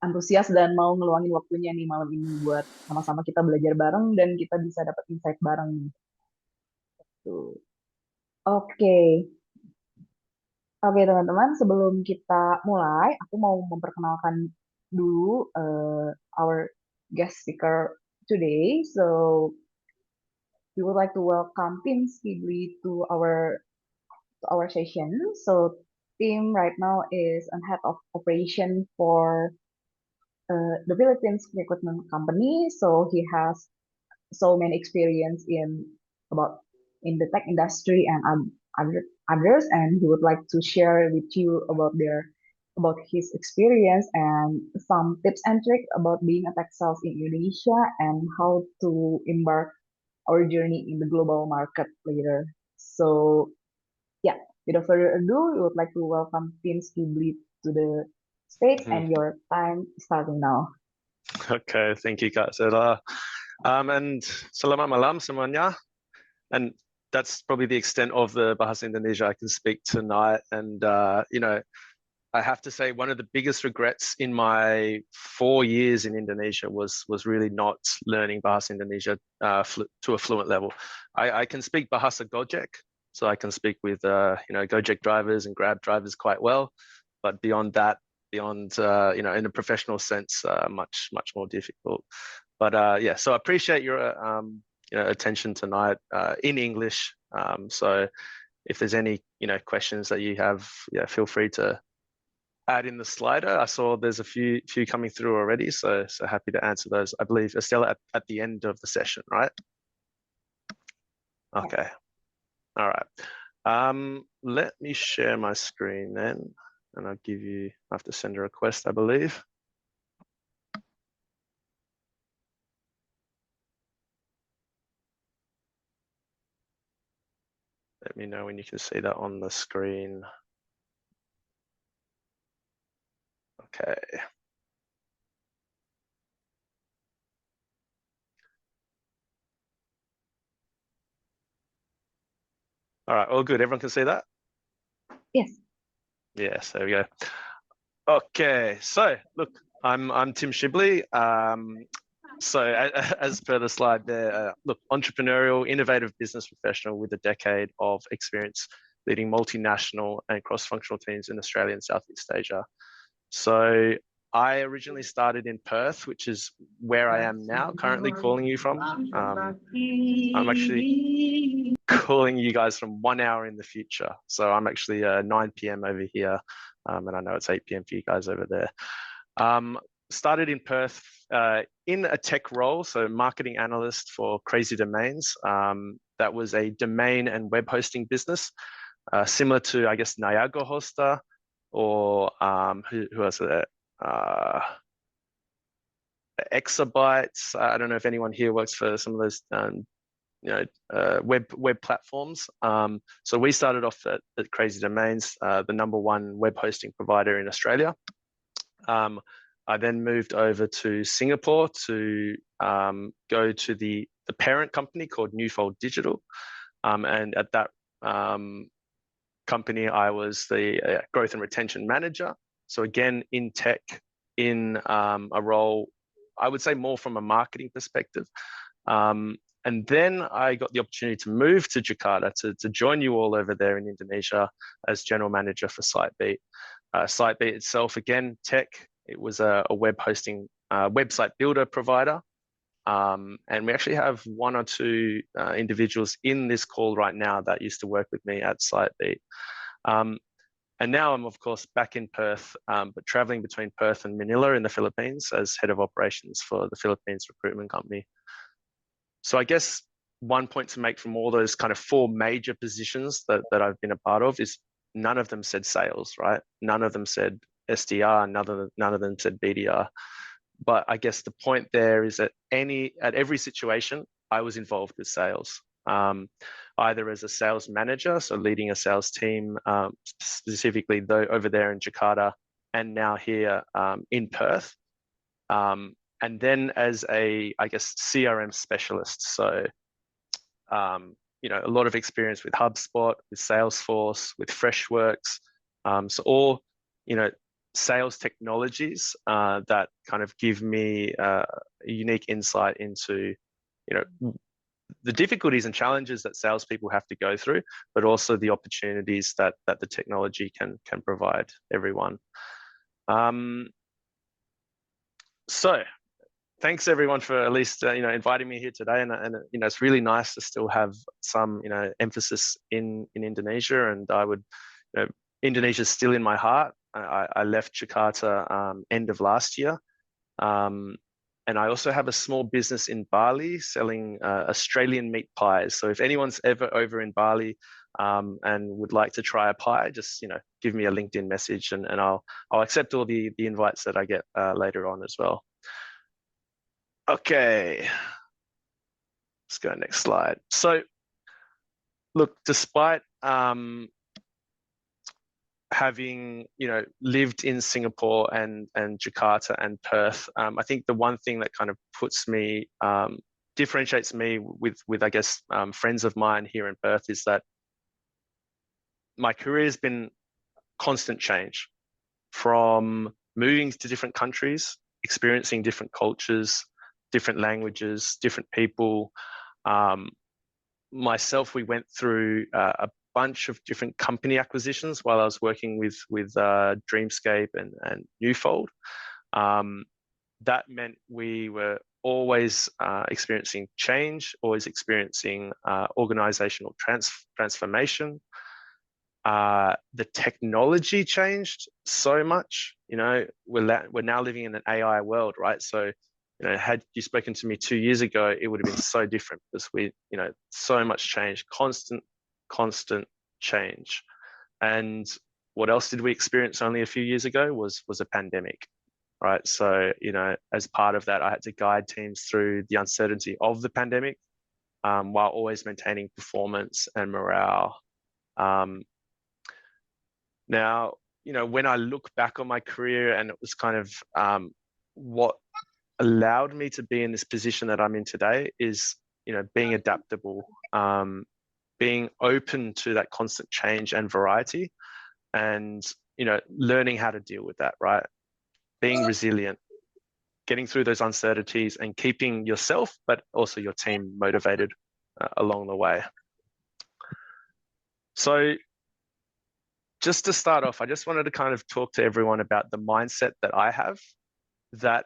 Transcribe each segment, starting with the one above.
antusias dan mau ngeluangin waktunya nih malam ini buat sama-sama kita belajar bareng dan kita bisa dapat insight bareng nih. Tuh. Oke, oke teman-teman, sebelum kita mulai, aku mau memperkenalkan dulu our guest speaker today. So we would like to welcome Tim Schibli to our session. So Tim right now is a head of operation for the Philippines recruitment company. So he has so many experience about in the tech industry and others, and he would like to share with you about his experience and some tips and tricks about being a tech sales in Indonesia and how to embark our journey in the global market later. So yeah, without further ado, we would like to welcome Tim Schibli to the stage, Hmm. and your time starting now. Okay, thank you, Kak Sarah. And selamat malam semuanya. And that's probably the extent of the Bahasa Indonesia I can speak tonight. And I have to say one of the biggest regrets in my 4 years in Indonesia was really not learning Bahasa Indonesia to a fluent level. I can speak Bahasa Gojek, so I can speak with Gojek drivers and Grab drivers quite well, but beyond that, in a professional sense, much more difficult. But yeah, so I appreciate your attention tonight in English. So if there's any questions that you have, yeah, feel free to add in the slider. I saw there's a few coming through already, so happy to answer those. I believe Estella at the end of the session, right? Okay. All right. Let me share my screen then, and I'll give you. I have to send a request, I believe. Let me know when you can see that on the screen. Okay. All right, all good. Everyone can see that? Yes. Yes, there we go. Okay, so look, I'm Tim Schibli. So as per the slide there, look, entrepreneurial, innovative business professional with a decade of experience leading multinational and cross-functional teams in Australia and Southeast Asia. So I originally started in Perth, which is where I am now, currently calling you from. I'm actually calling you guys from 1 hour in the future. So I'm actually 9 p.m. over here, and I know it's 8 p.m. for you guys over there. Started in Perth in a tech role, so marketing analyst for Crazy Domains. That was a domain and web hosting business, similar to, I guess, Niagara Hoster, or who else are there? Exabytes. I don't know if anyone here works for some of those web platforms. So we started off at Crazy Domains, the #1 web hosting provider in Australia. I then moved over to Singapore to go to the parent company called Newfold Digital. And at that company, I was the growth and retention manager. So again, in tech, in a role, I would say more from a marketing perspective. And then I got the opportunity to move to Jakarta to join you all over there in Indonesia as general manager for SiteBeat. SiteBeat itself, again, tech. It was a web hosting website builder provider. And we actually have 1 or 2 individuals in this call right now that used to work with me at SiteBeat. And now I'm, of course, back in Perth, but traveling between Perth and Manila in the Philippines as head of operations for the Philippines recruitment company. So I guess one point to make from all those kind of 4 major positions that I've been a part of is none of them said sales, right? None of them said SDR, none of them said BDR. But I guess the point there is that at every situation, I was involved with sales, either as a sales manager, so leading a sales team, specifically over there in Jakarta, and now here in Perth. And then as a CRM specialist. So, a lot of experience with HubSpot, with Salesforce, with Freshworks. So all, sales technologies that kind of give me a unique insight into, the difficulties and challenges that salespeople have to go through, but also the opportunities that the technology can provide everyone. So thanks everyone for at least inviting me here today, and it's really nice to still have some emphasis in Indonesia, and I would, Indonesia is still in my heart. I left Jakarta end of last year, and I also have a small business in Bali selling Australian meat pies. So if anyone's ever over in Bali and would like to try a pie, just give me a LinkedIn message, and I'll accept all the invites that I get later on as well. Okay, let's go next slide. So look, despite having lived in Singapore and Jakarta and Perth, I think the one thing that kind of puts me differentiates me with I guess friends of mine here in Perth is that my career has been constant change, from moving to different countries, experiencing different cultures, different languages, different people. Myself, we went through a bunch of different company acquisitions while I was working with Dreamscape and Newfold. That meant we were always experiencing change, always experiencing organizational transformation. The technology changed so much. We're now living in an AI world, right? So had you spoken to me 2 years ago, it would have been so different, because we so much change, constant change. And what else did we experience only a few years ago was a pandemic, right? So as part of that, I had to guide teams through the uncertainty of the pandemic, while always maintaining performance and morale. Now, when I look back on my career, and it was kind of what allowed me to be in this position that I'm in today is, being adaptable, being open to that constant change and variety, and, learning how to deal with that, right? Being resilient, getting through those uncertainties, and keeping yourself, but also your team motivated along the way. So just to start off, I just wanted to kind of talk to everyone about the mindset that I have, that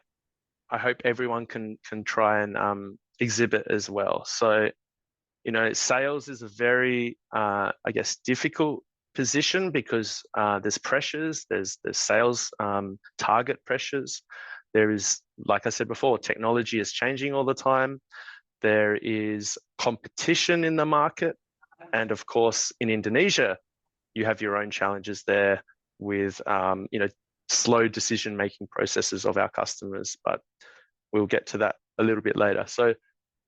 I hope everyone can try and exhibit as well. So, sales is a very, I guess, difficult position, because there's pressures, there's sales target pressures. There is, like I said before, technology is changing all the time. There is competition in the market. And of course, in Indonesia, you have your own challenges there with, slow decision-making processes of our customers, but we'll get to that a little bit later. So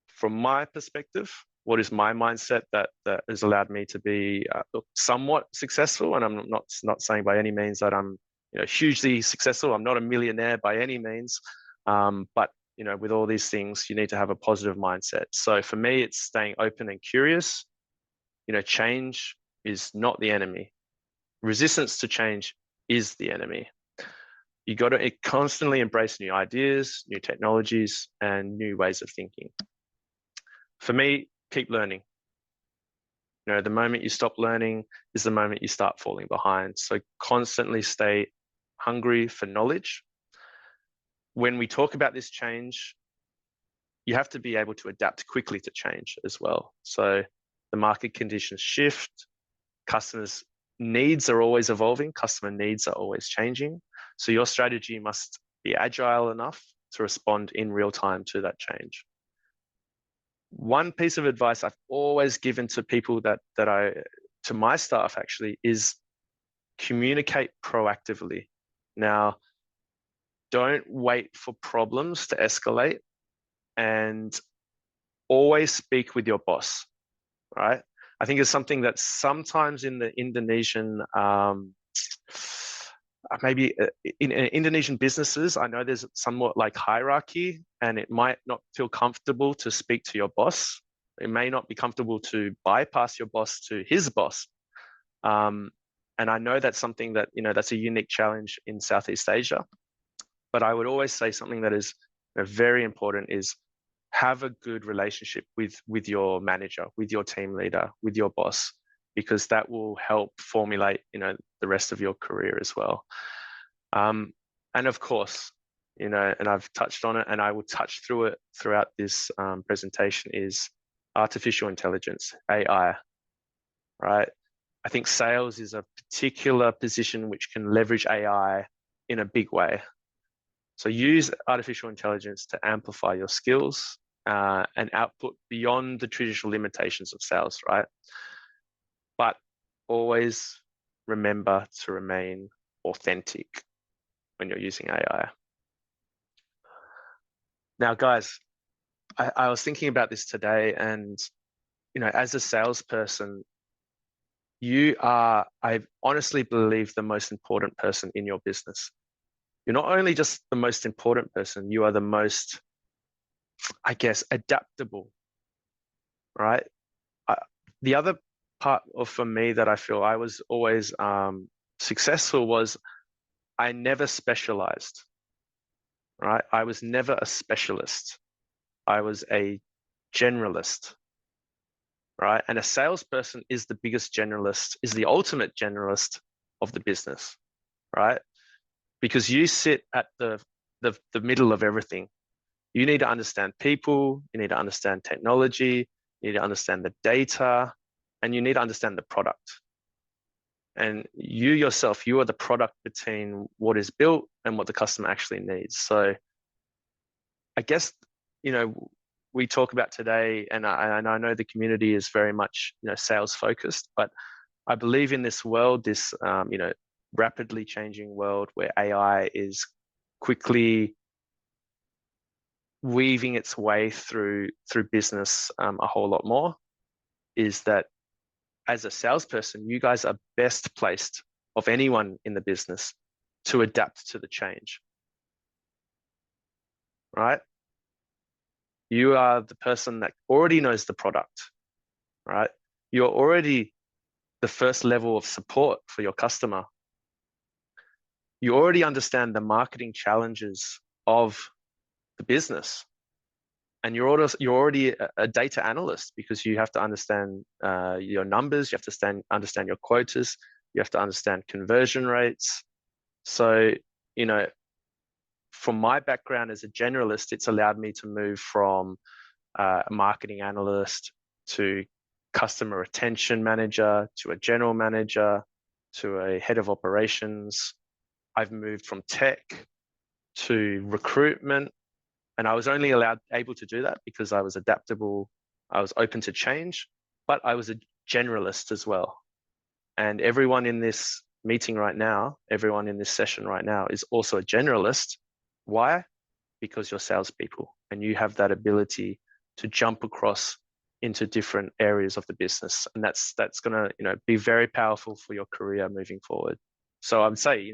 from my perspective, what is my mindset that has allowed me to be somewhat successful? And I'm not saying by any means that I'm hugely successful. I'm not a millionaire by any means, but with all these things, you need to have a positive mindset. So for me, it's staying open and curious. Change is not the enemy. Resistance to change is the enemy. You got to constantly embrace new ideas, new technologies, and new ways of thinking. For me, keep learning. The moment you stop learning is the moment you start falling behind. So constantly stay hungry for knowledge. When we talk about this change, you have to be able to adapt quickly to change as well. So the market conditions shift, customers' needs are always evolving, customer needs are always changing. So your strategy must be agile enough to respond in real time to that change. One piece of advice I've always given to people to my staff actually, is communicate proactively. Now, don't wait for problems to escalate, and always speak with your boss, right? I think it's something that sometimes in the Indonesian, maybe in Indonesian businesses, I know there's somewhat like hierarchy, and it might not feel comfortable to speak to your boss. It may not be comfortable to bypass your boss to his boss. And I know that's something that, that's a unique challenge in Southeast Asia. But I would always say something that is very important is have a good relationship with your manager, with your team leader, with your boss, because that will help formulate, the rest of your career as well. And of course, and I've touched on it, and I will touch through it throughout this presentation, is artificial intelligence, AI, right? I think sales is a particular position which can leverage AI in a big way. So use artificial intelligence to amplify your skills and output beyond the traditional limitations of sales, right? But always remember to remain authentic when you're using AI. Now, guys, I was thinking about this today, and, as a salesperson, you are, I honestly believe, the most important person in your business. You're not only just the most important person, you are the most, I guess, adaptable, right? The other part for me that I feel I was always successful was I never specialized, right? I was never a specialist. I was a generalist, right? And a salesperson is the biggest generalist, is the ultimate generalist of the business, right? Because you sit at the middle of everything. You need to understand people, you need to understand technology, you need to understand the data, and you need to understand the product. And you yourself, you are the product between what is built and what the customer actually needs. So I guess, we talk about today, and I know the community is very much, sales focused, but I believe in this world, this, rapidly changing world where AI is quickly weaving its way through business a whole lot more, is that as a salesperson, you guys are best placed of anyone in the business to adapt to the change, right? You are the person that already knows the product, right? You're already the first level of support for your customer. You already understand the marketing challenges of the business. And you're already a data analyst, because you have to understand your numbers, you have to understand your quotas, you have to understand conversion rates. So, from my background as a generalist, it's allowed me to move from a marketing analyst to customer retention manager to a general manager to a head of operations. I've moved from tech to recruitment. And I was only able to do that because I was adaptable, I was open to change, but I was a generalist as well. And everyone in this meeting right now, everyone in this session right now is also a generalist. Why? Because you're salespeople and you have that ability to jump across into different areas of the business. And that's going to, be very powerful for your career moving forward. So I'd say,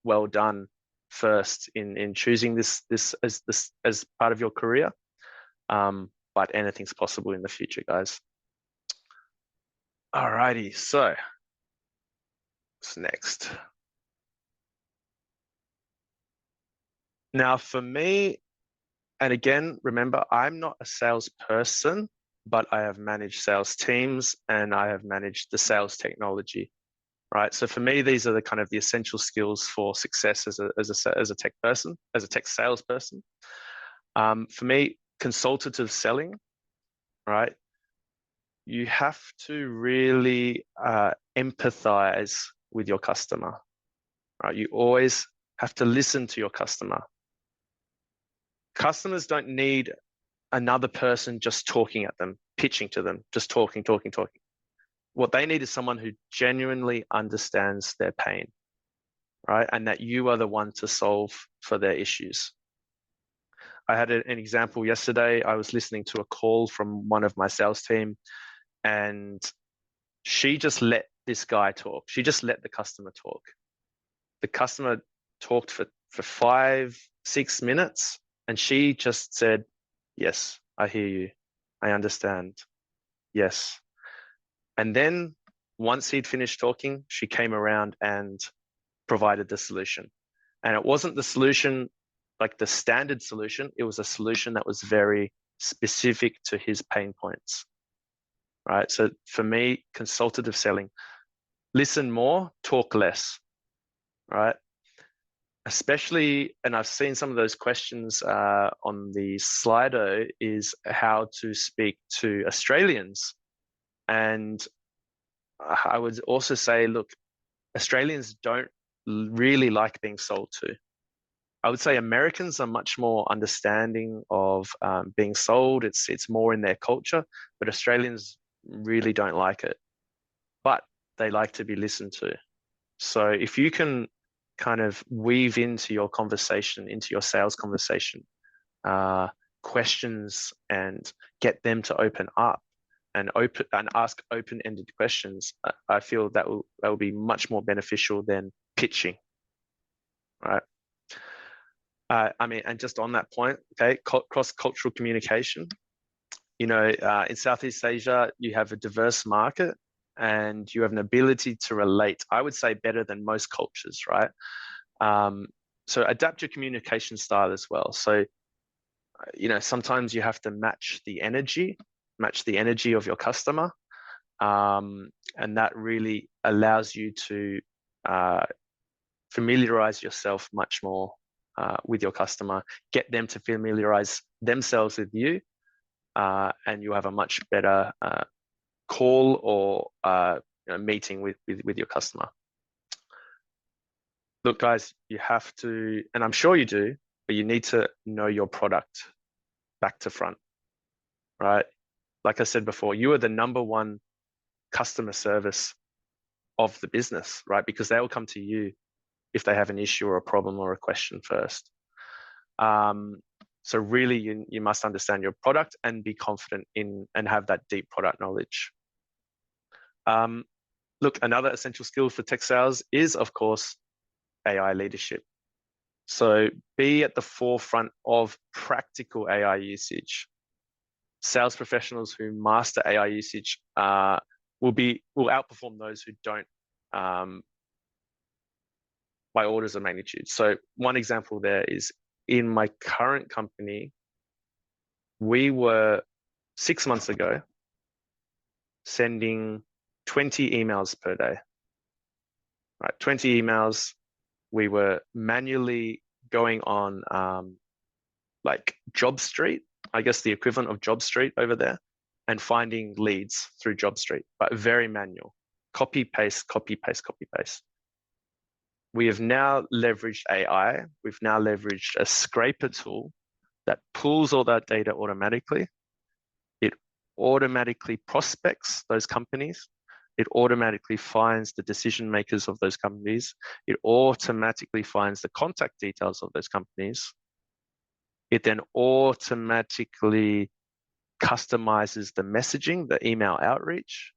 well done first in choosing this as part of your career, but anything's possible in the future, guys. Alrighty, so what's next? Now for me, and again, remember, I'm not a salesperson, but I have managed sales teams and I have managed the sales technology. Right. So for me, these are the kind of the essential skills for success as a tech person, as a tech salesperson. For me, consultative selling, right? You have to really empathize with your customer, right? You always have to listen to your customer. Customers don't need another person just talking at them, pitching to them, just talking. What they need is someone who genuinely understands their pain, right? And that you are the one to solve for their issues. I had an example yesterday. I was listening to a call from one of my sales team, and she just let this guy talk. She just let the customer talk. The customer talked for 5-6 minutes, and she just said, "Yes, I hear you. I understand. Yes." And then once he'd finished talking, she came around and provided the solution. And it wasn't the solution like the standard solution, it was a solution that was very specific to his pain points, right? So for me, consultative selling, listen more, talk less, right? Especially, and I've seen some of those questions on the Slido, is how to speak to Australians. And I would also say, look, Australians don't really like being sold to. I would say Americans are much more understanding of being sold. It's more in their culture, but Australians really don't like it. But they like to be listened to. So if you can kind of weave into your conversation, into your sales conversation, questions and get them to open up and ask open-ended questions, I feel that will be much more beneficial than pitching, right? I mean, and just on that point, okay, cross-cultural communication. You know, in Southeast Asia, you have a diverse market and you have an ability to relate, I would say, better than most cultures, right? So adapt your communication style as well. So, you know, sometimes you have to match the energy of your customer. And that really allows you to familiarize yourself much more with your customer, get them to familiarize themselves with you, and you have a much better call or meeting with your customer. Look, guys, you have to, and I'm sure you do, but you need to know your product back to front, right? Like I said before, you are the '1 customer service of the business, right? Because they will come to you if they have an issue or a problem or a question first. So really, you must understand your product and be confident in and have that deep product knowledge. Look, another essential skill for tech sales is, of course, AI leadership. So be at the forefront of practical AI usage. Sales professionals who master AI usage will outperform those who don't by orders of magnitude. So one example there is in my current company, we were 6 months ago sending 20 emails per day, right? 20 emails. We were manually going on like Job Street, I guess the equivalent of Job Street over there, and finding leads through Job Street, but very manual. Copy, paste, copy, paste, copy, paste. We have now leveraged AI. We've now leveraged a scraper tool that pulls all that data automatically. It automatically prospects those companies. It automatically finds the decision makers of those companies. It automatically finds the contact details of those companies. It then automatically customizes the messaging, the email outreach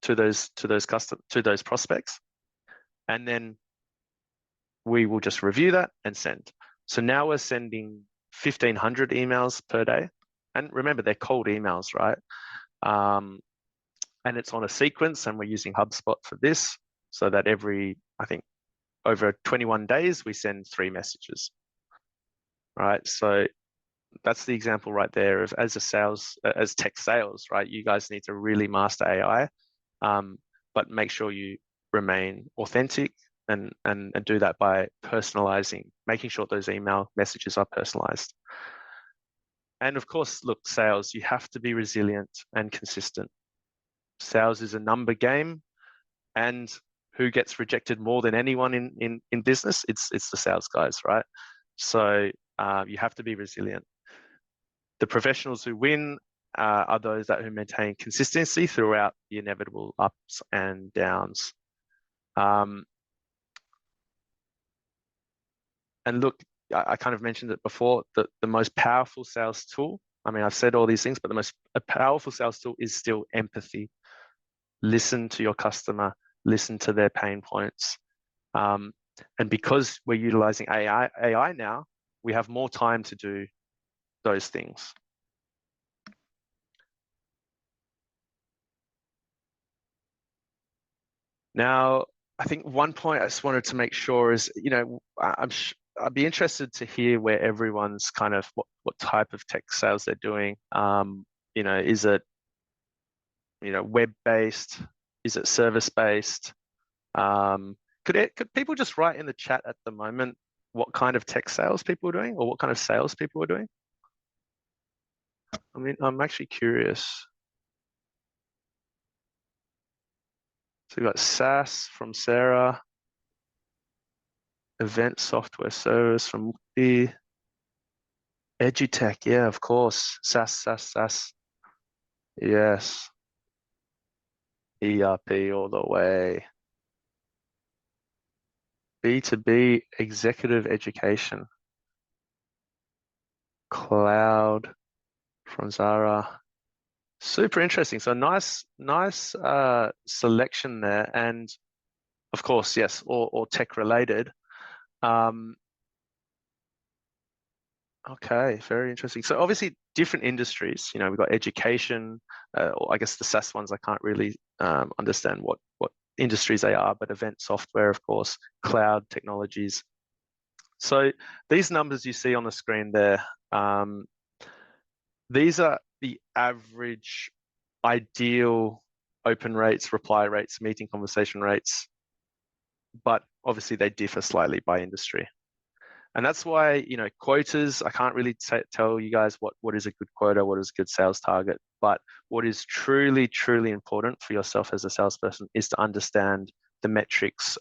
to those prospects. And then we will just review that and send. So now we're sending 1,500 emails per day. And remember, they're cold emails, right? And it's on a sequence, and we're using HubSpot for this, so that I think over 21 days, we send 3 messages, right? So that's the example right there of as tech sales, right? You guys need to really master AI, but make sure you remain authentic and do that by personalizing, making sure those email messages are personalized. And of course, look, sales, you have to be resilient and consistent. Sales is a number game, and who gets rejected more than anyone in business? It's the sales guys, right? So you have to be resilient. The professionals who win are those who maintain consistency throughout the inevitable ups and downs. And look, I kind of mentioned it before, that the most powerful sales tool, I mean, I've said all these things, but the most powerful sales tool is still empathy. Listen to your customer, listen to their pain points. And because we're utilizing AI now, we have more time to do those things. Now, I think one point I just wanted to make sure is, I'd be interested to hear where everyone's kind of what type of tech sales they're doing. Is it web-based? Is it service-based? Could people just write in the chat at the moment what kind of tech sales people are doing, or what kind of sales people are doing? I mean, I'm actually curious. So we've got SaaS from Sarah, event software service from Mukti, EduTech, yeah, of course, SaaS. Yes, ERP all the way. B2B executive education, cloud from Zara. Super interesting. So nice selection there, and of course, yes, or tech related. Okay, very interesting. So obviously different industries, we've got education, or I guess the SaaS ones, I can't really understand what industries they are, but event software, of course, cloud technologies. So these numbers you see on the screen there, these are the average ideal open rates, reply rates, meeting conversation rates, but obviously they differ slightly by industry. And that's why, quotas, I can't really tell you guys what is a good quota, what is a good sales target. But what is truly, truly important for yourself as a salesperson is to understand the metrics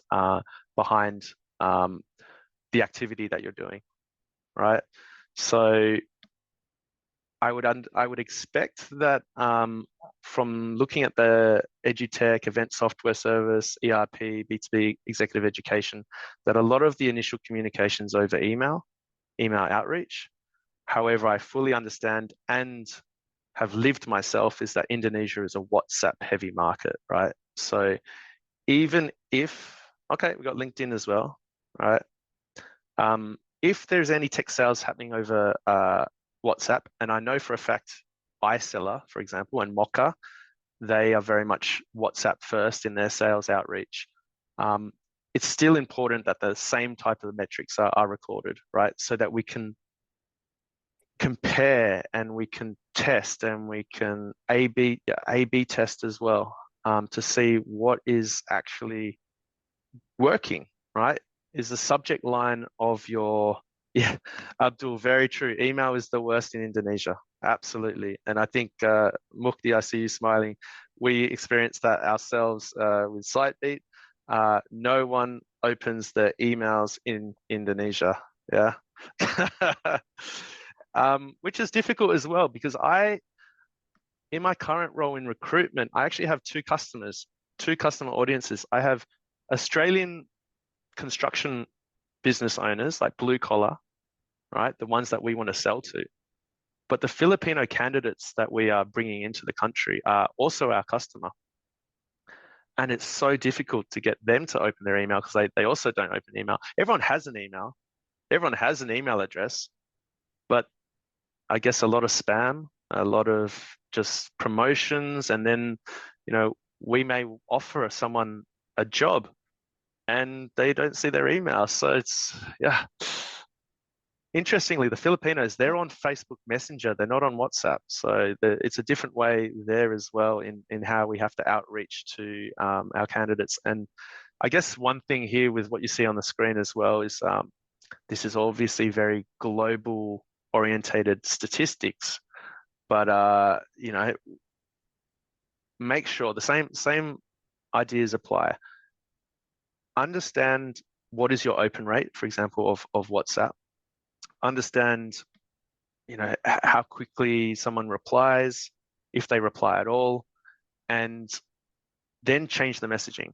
behind the activity that you're doing, right? So I would expect that from looking at the EduTech, event software service, ERP, B2B executive education, that a lot of the initial communications over email outreach. However, I fully understand and have lived myself is that Indonesia is a WhatsApp heavy market, right? So even if, okay, we've got LinkedIn as well, right? If there's any tech sales happening over WhatsApp, and I know for a fact iSeller, for example, and Mocha, they are very much WhatsApp first in their sales outreach. It's still important that the same type of metrics are recorded, right? So that we can compare and we can test and we can A/B test as well, to see what is actually working, right? Is the subject line of your, yeah, Abdul, very true. Email is the worst in Indonesia. Absolutely. And I think, Mukti, I see you smiling. We experienced that ourselves with SiteBeat. No one opens their emails in Indonesia. Yeah. Which is difficult as well, because in my current role in recruitment, I actually have two customer audiences. I have Australian construction business owners, like blue collar, right? The ones that we want to sell to. But the Filipino candidates that we are bringing into the country are also our customer. And it's so difficult to get them to open their email because they also don't open email. Everyone has an email. Everyone has an email address, but I guess a lot of spam, a lot of just promotions, and then, we may offer someone a job and they don't see their email. So it's, yeah. Interestingly, the Filipinos, they're on Facebook Messenger. They're not on WhatsApp. So it's a different way there as well in how we have to outreach to our candidates. And I guess one thing here with what you see on the screen as well is this is obviously very global orientated statistics, but make sure the same ideas apply. Understand what is your open rate, for example, of WhatsApp. Understand, how quickly someone replies, if they reply at all, and then change the messaging.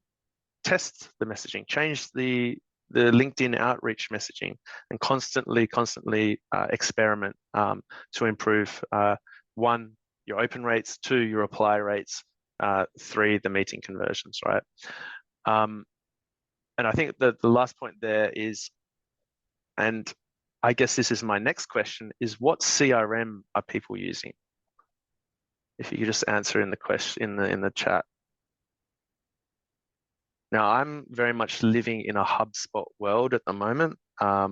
Test the messaging, change the LinkedIn outreach messaging, and constantly experiment to improve, 1, your open rates, 2, your reply rates, 3, the meeting conversions, right? And I think that the last point there is, and I guess this is my next question, is what CRM are people using? If you could just answer in the question in the chat. Now, I'm very much living in a HubSpot world at the moment. I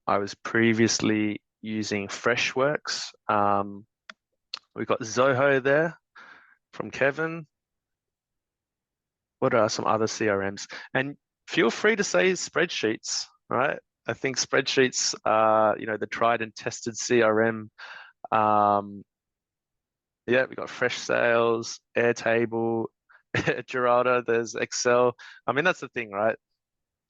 was previously using Freshworks. We've got Zoho there from Kevin. What are some other CRMs? And feel free to say spreadsheets, right? I think spreadsheets are, the tried and tested CRM. Yeah, we've got Fresh Sales, Airtable, Geraldo, there's Excel. I mean, that's the thing, right?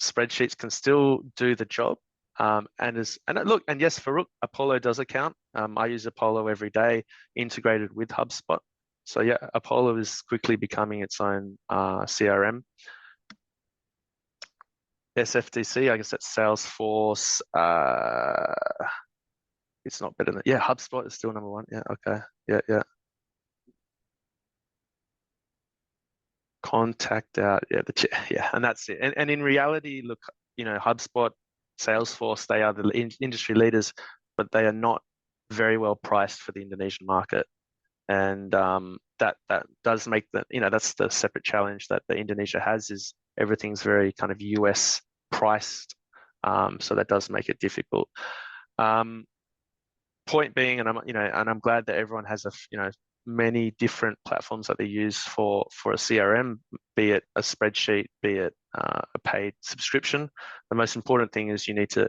Spreadsheets can still do the job. And yes, Farouk, Apollo does account. I use Apollo every day, integrated with HubSpot. So yeah, Apollo is quickly becoming its own CRM. SFDC, I guess that's Salesforce. It's not better than, yeah, HubSpot is still number one. Yeah, okay. Yeah. Contact out, yeah, and that's it. And in reality, look, HubSpot, Salesforce, they are the industry leaders, but they are not very well priced for the Indonesian market. And that does make that's the separate challenge that the Indonesia has, is everything's very kind of US priced. So that does make it difficult. Point being, and I'm glad that everyone has many different platforms that they use for a CRM, be it a spreadsheet, be it a paid subscription. The most important thing is you need to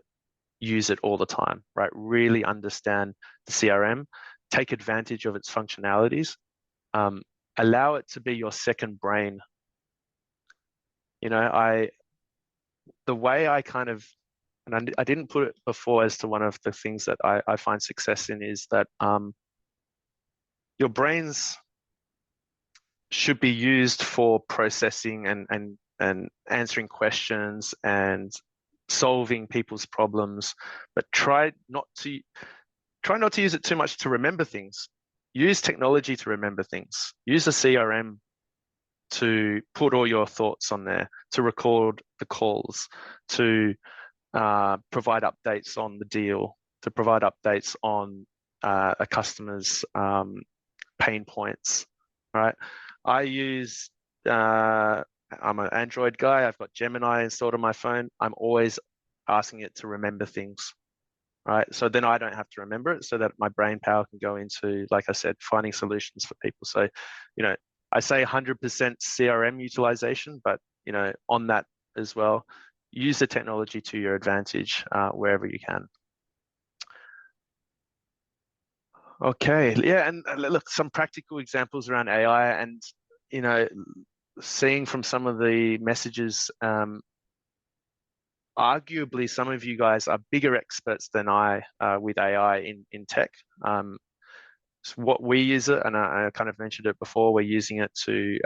use it all the time, right? Really understand the CRM, take advantage of its functionalities, allow it to be your second brain. The way I kind of, and I didn't put it before as to one of the things that I find success in, is that your brains should be used for processing and answering questions and solving people's problems, but try not to use it too much to remember things. Use technology to remember things. Use a CRM to put all your thoughts on there, to record the calls, to provide updates on the deal, to provide updates on a customer's pain points, right? I'm an Android guy. I've got Gemini installed on my phone. I'm always asking it to remember things, right? So then I don't have to remember it, so that my brain power can go into, like I said, finding solutions for people. So, I say 100% CRM utilization, but, on that as well, use the technology to your advantage wherever you can. Okay, yeah, and look, some practical examples around AI, and seeing from some of the messages, arguably some of you guys are bigger experts than I with AI in tech. So what we use it, and I kind of mentioned it before, we're using it to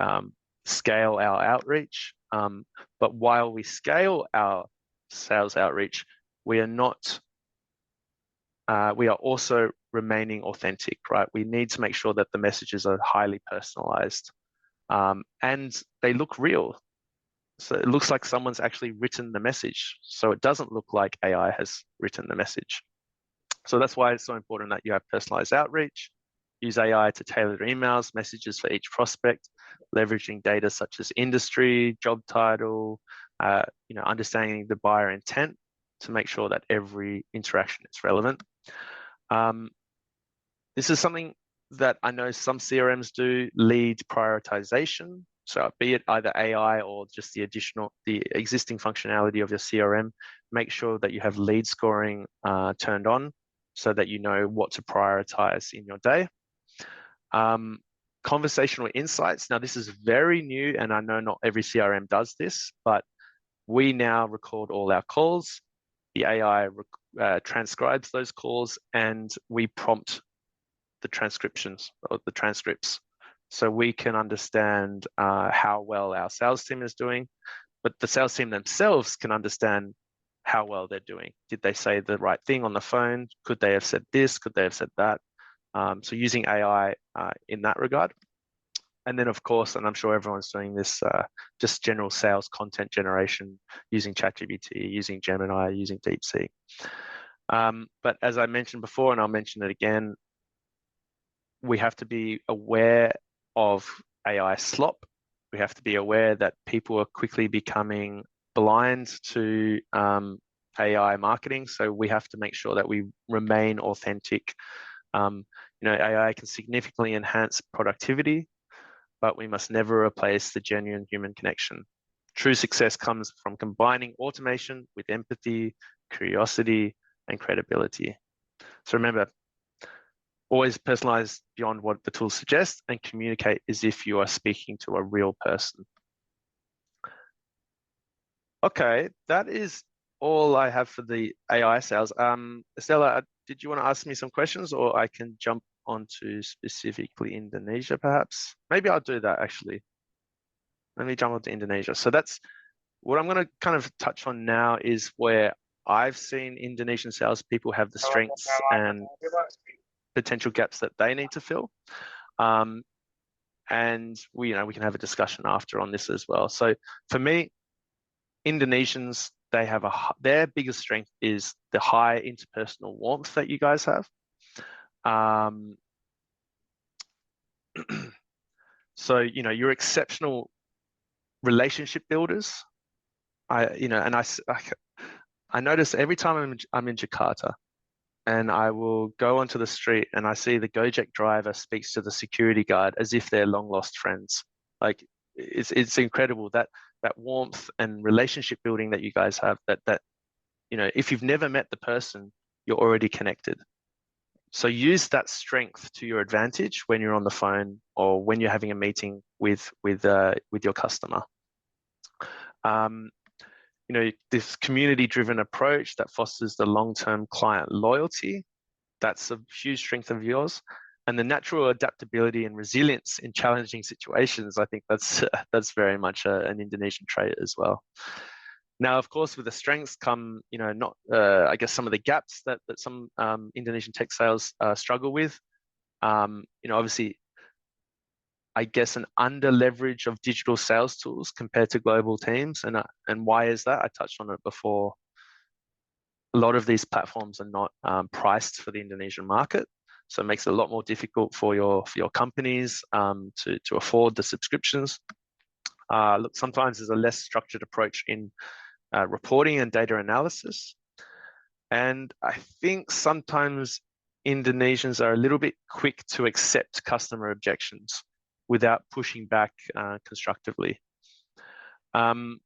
scale our outreach. But while we scale our sales outreach, we are not. We are also remaining authentic, right? We need to make sure that the messages are highly personalized and they look real. So it looks like someone's actually written the message. So it doesn't look like AI has written the message. So that's why it's so important that you have personalized outreach. Use AI to tailor emails, messages for each prospect, leveraging data such as industry, job title, understanding the buyer intent to make sure that every interaction is relevant. This is something that I know some CRMs do, lead prioritization. So be it either AI or just the existing functionality of your CRM, make sure that you have lead scoring turned on so that you know what to prioritize in your day. Conversational insights. Now, this is very new, and I know not every CRM does this, but we now record all our calls. The AI transcribes those calls, and we prompt the transcriptions or the transcripts, so we can understand how well our sales team is doing, but the sales team themselves can understand how well they're doing. Did they say the right thing on the phone? Could they have said this? Could they have said that? So using AI in that regard. And then, of course, and I'm sure everyone's doing this, just general sales content generation using ChatGPT, using Gemini, using DeepSeek. But as I mentioned before, and I'll mention it again, we have to be aware of AI slop. We have to be aware that people are quickly becoming blind to AI marketing. So we have to make sure that we remain authentic. AI can significantly enhance productivity, but we must never replace the genuine human connection. True success comes from combining automation with empathy, curiosity, and credibility. So remember, always personalize beyond what the tools suggest and communicate as if you are speaking to a real person. Okay, that is all I have for the AI sales. Estella, did you want to ask me some questions, or I can jump onto specifically Indonesia, perhaps? Maybe I'll do that, actually. Let me jump onto Indonesia. So that's what I'm going to kind of touch on now, is where I've seen Indonesian salespeople have the strengths and potential gaps that they need to fill. And we can have a discussion after on this as well. So for me, Indonesians, they have their biggest strength is the high interpersonal warmth that you guys have. So you're exceptional relationship builders. I notice every time I'm in Jakarta, and I will go onto the street and I see the Gojek driver speaks to the security guard as if they're long lost friends. Like it's incredible that warmth and relationship building that you guys have, that if you've never met the person, you're already connected. So use that strength to your advantage when you're on the phone or when you're having a meeting with your customer. This community-driven approach that fosters the long-term client loyalty, that's a huge strength of yours. And the natural adaptability and resilience in challenging situations, I think that's very much an Indonesian trait as well. Now, of course, with the strengths come, I guess some of the gaps that some Indonesian tech sales struggle with. Obviously, I guess an under leverage of digital sales tools compared to global teams. And why is that? I touched on it before. A lot of these platforms are not priced for the Indonesian market. So it makes it a lot more difficult for your companies to afford the subscriptions. Look, sometimes there's a less structured approach in reporting and data analysis. And I think sometimes Indonesians are a little bit quick to accept customer objections without pushing back constructively. And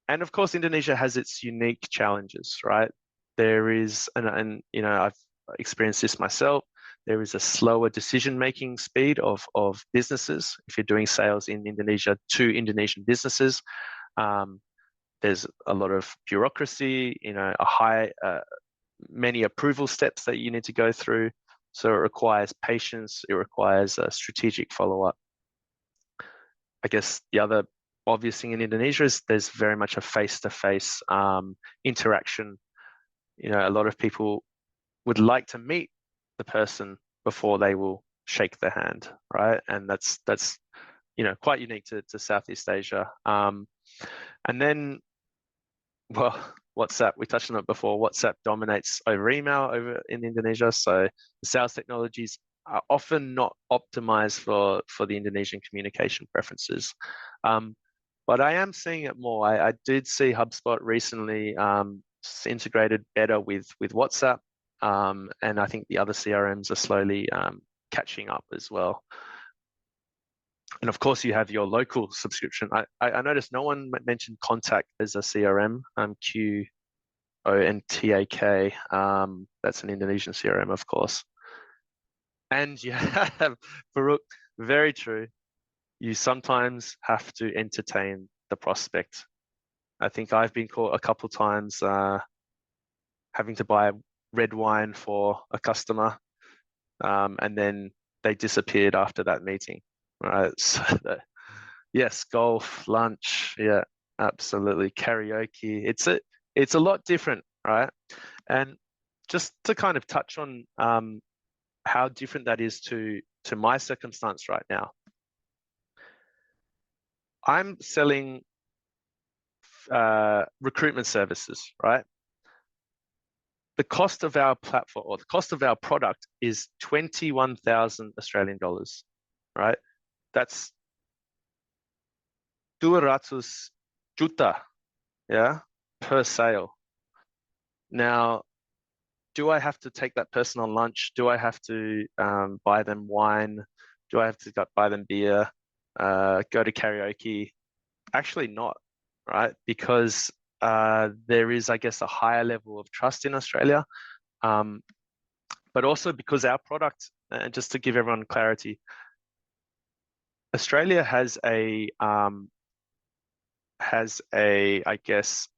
of course, Indonesia has its unique challenges, right? There is, and I've experienced this myself, there is a slower decision-making speed of businesses. If you're doing sales in Indonesia to Indonesian businesses, there's a lot of bureaucracy, many approval steps that you need to go through. So it requires patience, it requires a strategic follow-up. I guess the other obvious thing in Indonesia is there's very much a face-to-face interaction. A lot of people would like to meet the person before they will shake their hand, right? And that's quite unique to Southeast Asia. And then, well, WhatsApp, we touched on it before. WhatsApp dominates over email over in Indonesia. So the sales technologies are often not optimized for the Indonesian communication preferences. But I am seeing it more. I did see HubSpot recently integrated better with WhatsApp. And I think the other CRMs are slowly catching up as well. And of course, you have your local subscription. I noticed no one mentioned Contact as a CRM, Qontak. That's an Indonesian CRM, of course. And you have, Farooq, very true. You sometimes have to entertain the prospect. I think I've been caught a couple times having to buy red wine for a customer, and then they disappeared after that meeting. Right. So yes, golf, lunch, yeah, absolutely. Karaoke. It's a lot different, right? And just to kind of touch on how different that is to my circumstance right now. I'm selling recruitment services, right? The cost of our platform or the cost of our product is 21,000 Australian dollars, right? That's 200 juta, yeah, per sale. Now, do I have to take that person on lunch? Do I have to buy them wine? Do I have to buy them beer? Go to karaoke? Actually not, right? Because there is, I guess, a higher level of trust in Australia. But also because our product, and just to give everyone clarity, Australia has a, I guess,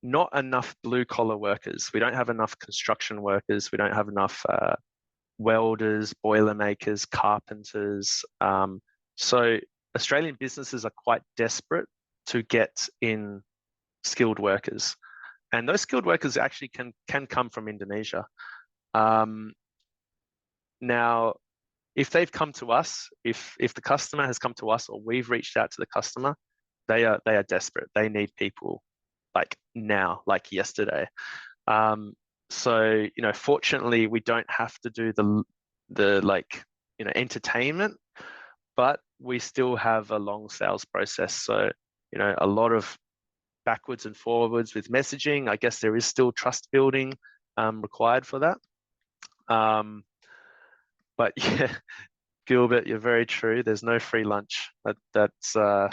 not enough blue collar workers. We don't have enough construction workers. We don't have enough welders, boiler makers, carpenters. So Australian businesses are quite desperate to get in skilled workers, and those skilled workers actually can come from Indonesia. Now, if they've come to us, if the customer has come to us, or we've reached out to the customer, they are desperate. They need people like now, like yesterday. So fortunately, we don't have to do the like entertainment, but we still have a long sales process. So a lot of backwards and forwards with messaging. I guess there is still trust building required for that. But yeah, Gilbert, you're very true. There's no free lunch. That's a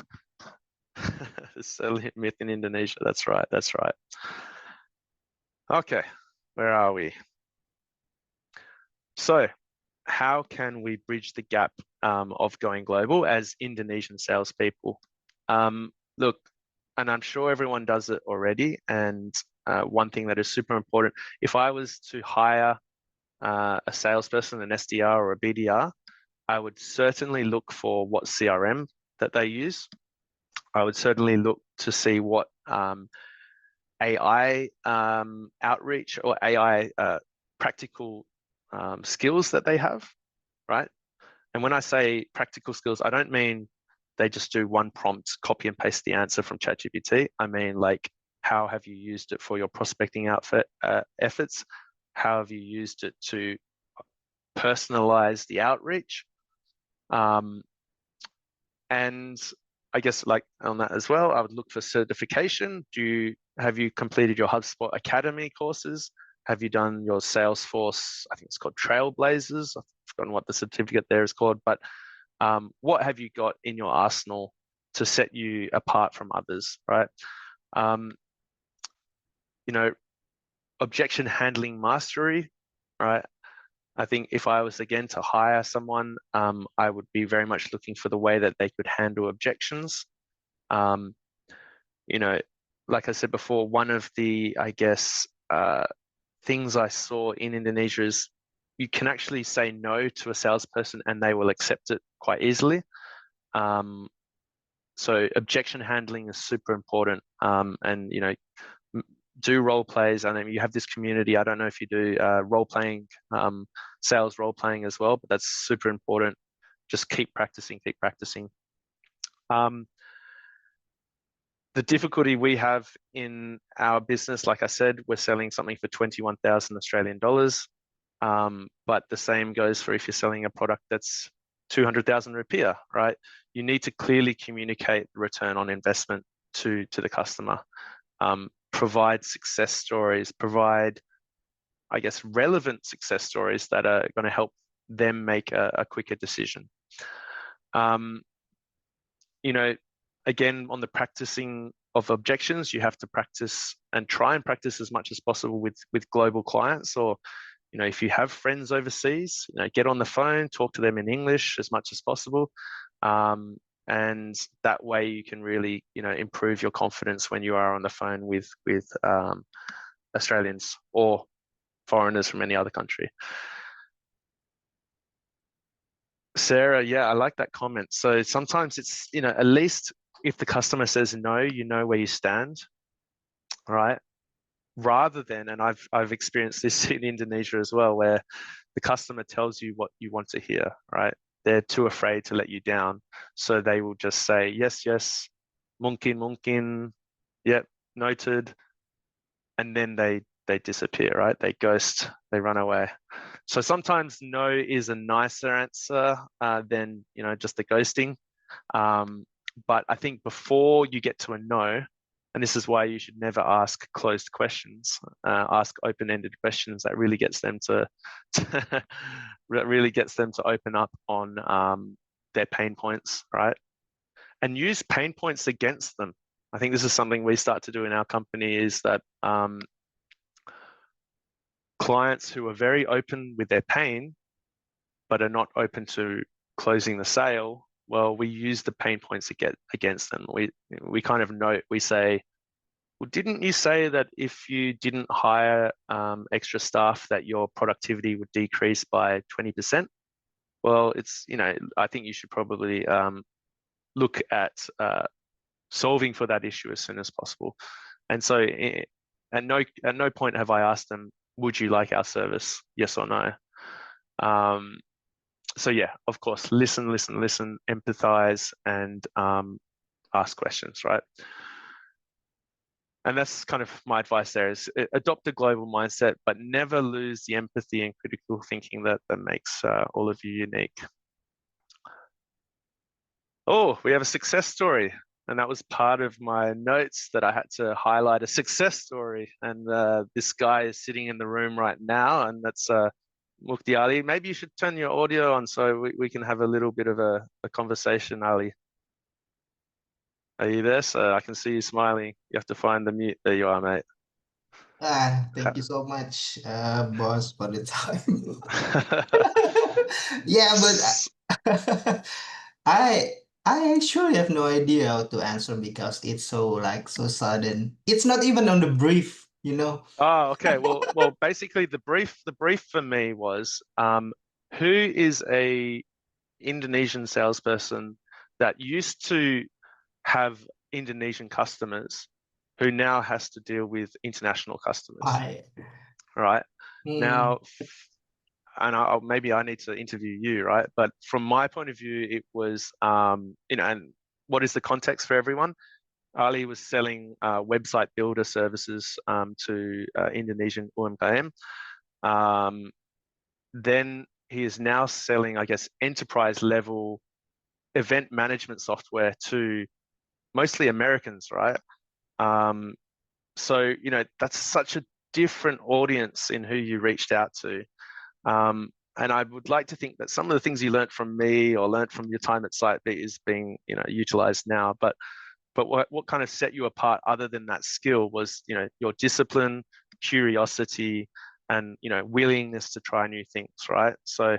myth in Indonesia. That's right. That's right. Okay, where are we? So, how can we bridge the gap of going global as Indonesian salespeople? Look, and I'm sure everyone does it already. And one thing that is super important, if I was to hire a salesperson, an SDR or a BDR, I would certainly look for what CRM that they use. I would certainly look to see what AI outreach or AI practical skills that they have, right? And when I say practical skills, I don't mean they just do one prompt, copy and paste the answer from ChatGPT. I mean, like, how have you used it for your prospecting efforts? How have you used it to personalize the outreach? And I guess like on that as well, I would look for certification. Have you completed your HubSpot Academy courses? Have you done your Salesforce? I think it's called Trailblazers. I've forgotten what the certificate there is called, but what have you got in your arsenal to set you apart from others, right? Objection handling mastery, right? I think if I was again to hire someone, I would be very much looking for the way that they could handle objections. Like I said before, one of the, I guess, things I saw in Indonesia is you can actually say no to a salesperson and they will accept it quite easily. So objection handling is super important. And do role plays. I mean, you have this community. I don't know if you do role playing, sales role playing as well, but that's super important. Just keep practicing, keep practicing. The difficulty we have in our business, like I said, we're selling something for 21,000 Australian dollars. But the same goes for if you're selling a product that's 200,000 rupiah, right? You need to clearly communicate the return on investment to the customer. Provide success stories, provide, I guess, relevant success stories that are going to help them make a quicker decision. Again, on the practicing of objections, you have to practice and try and practice as much as possible with global clients, or if you have friends overseas, get on the phone, talk to them in English as much as possible. And that way you can really, improve your confidence when you are on the phone with Australians or foreigners from any other country. Sarah, yeah, I like that comment. So sometimes it's, at least if the customer says no, you know where you stand, right? Rather than, and I've experienced this in Indonesia as well, where the customer tells you what you want to hear, right? They're too afraid to let you down. So they will just say, yes, yes, mungkin, yep, noted. And then they disappear, right? They ghost, they run away. So sometimes no is a nicer answer than, just the ghosting. But I think before you get to a no, and this is why you should never ask closed questions, ask open-ended questions that really gets them to open up on their pain points, right? And use pain points against them. I think this is something we start to do in our company, is that clients who are very open with their pain, but are not open to closing the sale, well, we use the pain points against them. We kind of note, we say, well, didn't you say that if you didn't hire extra staff that your productivity would decrease by 20%? Well, it's, I think you should probably look at solving for that issue as soon as possible. And so at no point have I asked them, would you like our service? Yes or no? So yeah, of course, listen, empathize, and ask questions, right? And that's kind of my advice there, is adopt a global mindset, but never lose the empathy and critical thinking that makes all of you unique. Oh, we have a success story. And that was part of my notes, that I had to highlight a success story. And this guy is sitting in the room right now, and that's Mukti Ali. Maybe you should turn your audio on so we can have a little bit of a conversation, Ali. Are you there? So I can see you smiling. You have to find the mute. There you are, mate. Thank you so much, boss, for the time. Yeah, but I actually have no idea how to answer, because it's so sudden. It's not even on the brief, Oh, okay. Well, basically the brief for me was, who is a Indonesian salesperson that used to have Indonesian customers who now has to deal with international customers, right? Now, and maybe I need to interview you, right? But from my point of view, it was, and what is the context for everyone? Ali was selling website builder services to Indonesian UMKM. Then he is now selling, I guess, enterprise level event management software to mostly Americans, right? So, that's such a different audience in who you reached out to. And I would like to think that some of the things you learned from me or learned from your time at SiteBeat is being, utilized now. But what kind of set you apart, other than that skill, was, your discipline, curiosity, and, willingness to try new things, right? So,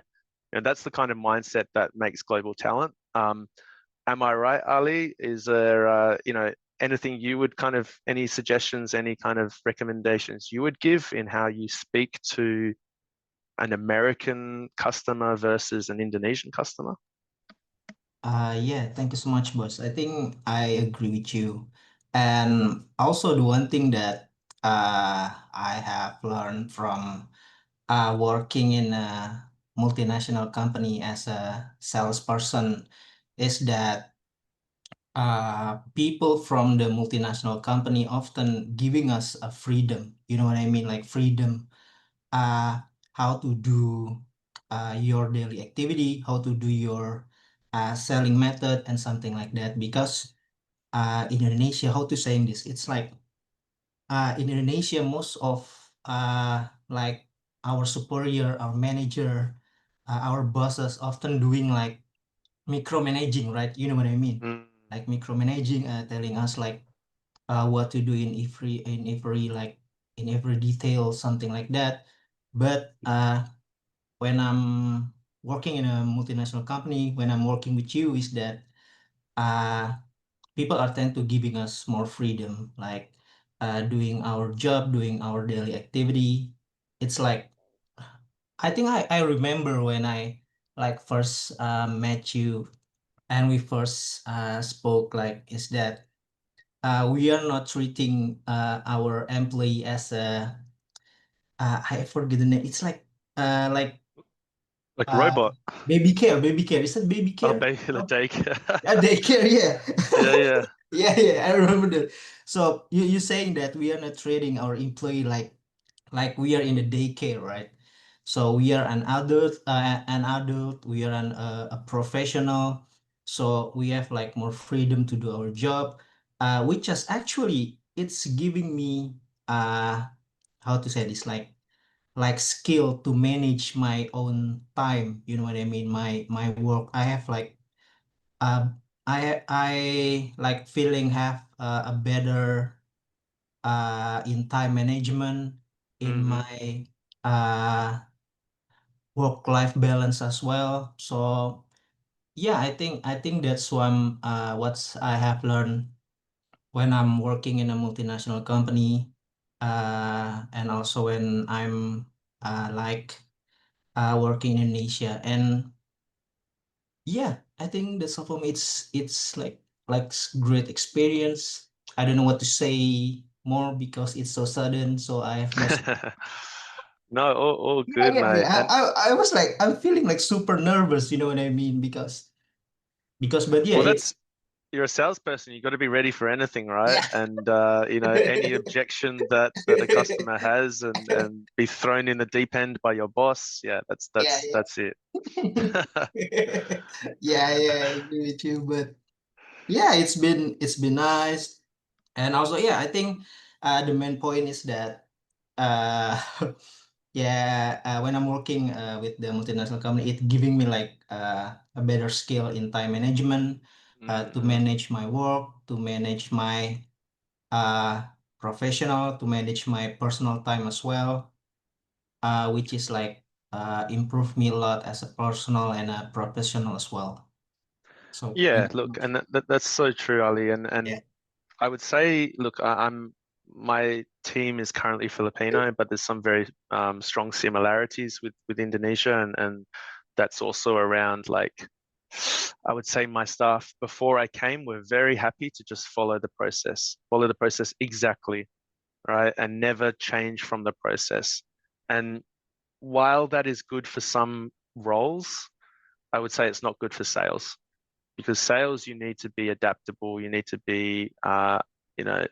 that's the kind of mindset that makes global talent. Am I right, Ali? Is there, anything you would any suggestions, any kind of recommendations you would give in how you speak to an American customer versus an Indonesian customer? Yeah, thank you so much, boss. I think I agree with you. And also, the one thing that I have learned from working in a multinational company as a salesperson is that people from the multinational company often giving us a freedom. You know what I mean? Like freedom, how to do your daily activity, how to do your selling method and something like that. Because in Indonesia, how to saying this? It's like in Indonesia, most of like our superior, our manager, our bosses often doing like micromanaging, right? You know what I mean? Like micromanaging, telling us like what to do in every detail, something like that. But when I'm working in a multinational company, when I'm working with you, is that people are tend to giving us more freedom, like doing our job, doing our daily activity. It's like I think I remember when I like first met you and we first spoke, like is that we are not treating our employee as a I forget the name. It's like like robot. Baby care. Is that baby Oh, care? the daycare. Daycare, yeah. Yeah. Yeah, I remember that. So you saying that we are not treating our employee like we are in the daycare, right? So we are an adult, we are a professional. So we have like more freedom to do our job, which is actually, it's giving me, how to say this, like skill to manage my own time. You know what I mean? My work. I have like, I like feeling have a better in time management, in my work-life balance as well. So yeah, I think that's what I have learned when I'm working in a multinational company, and also when I'm like working in Indonesia. And yeah, I think that's all for me. It's like great experience. I don't know what to say more because it's so sudden. So I have no. No, all Yeah, good, yeah, mate. yeah. And I was like, I'm feeling like super nervous. You know what I mean? But yeah, well, it's that's you're a salesperson. You got to be ready for anything, right? yeah. And any objection that a customer has, and be thrown in the deep end by your boss. Yeah, that's Yeah, that's that's it. yeah. Yeah, yeah, I agree with you. But yeah, it's been nice. And also, yeah, I think the main point is that uh yeah, when I'm working with the multinational company, it giving me like a better skill in time management, to manage my work, to manage my uh professional, to manage my personal time as well, which is like improve me a lot as a personal and a professional as well. So Yeah, thank you so look, much. and that's so true, Ali. Yeah. And I would say, look, my team is currently Filipino, but there's some very strong similarities with Indonesia, and that's also around like, I would say my staff before I came were very happy to just follow the process exactly, right, and never change from the process. And while that is good for some roles, I would say it's not good for sales, because sales, you need to be adaptable, you need to be you know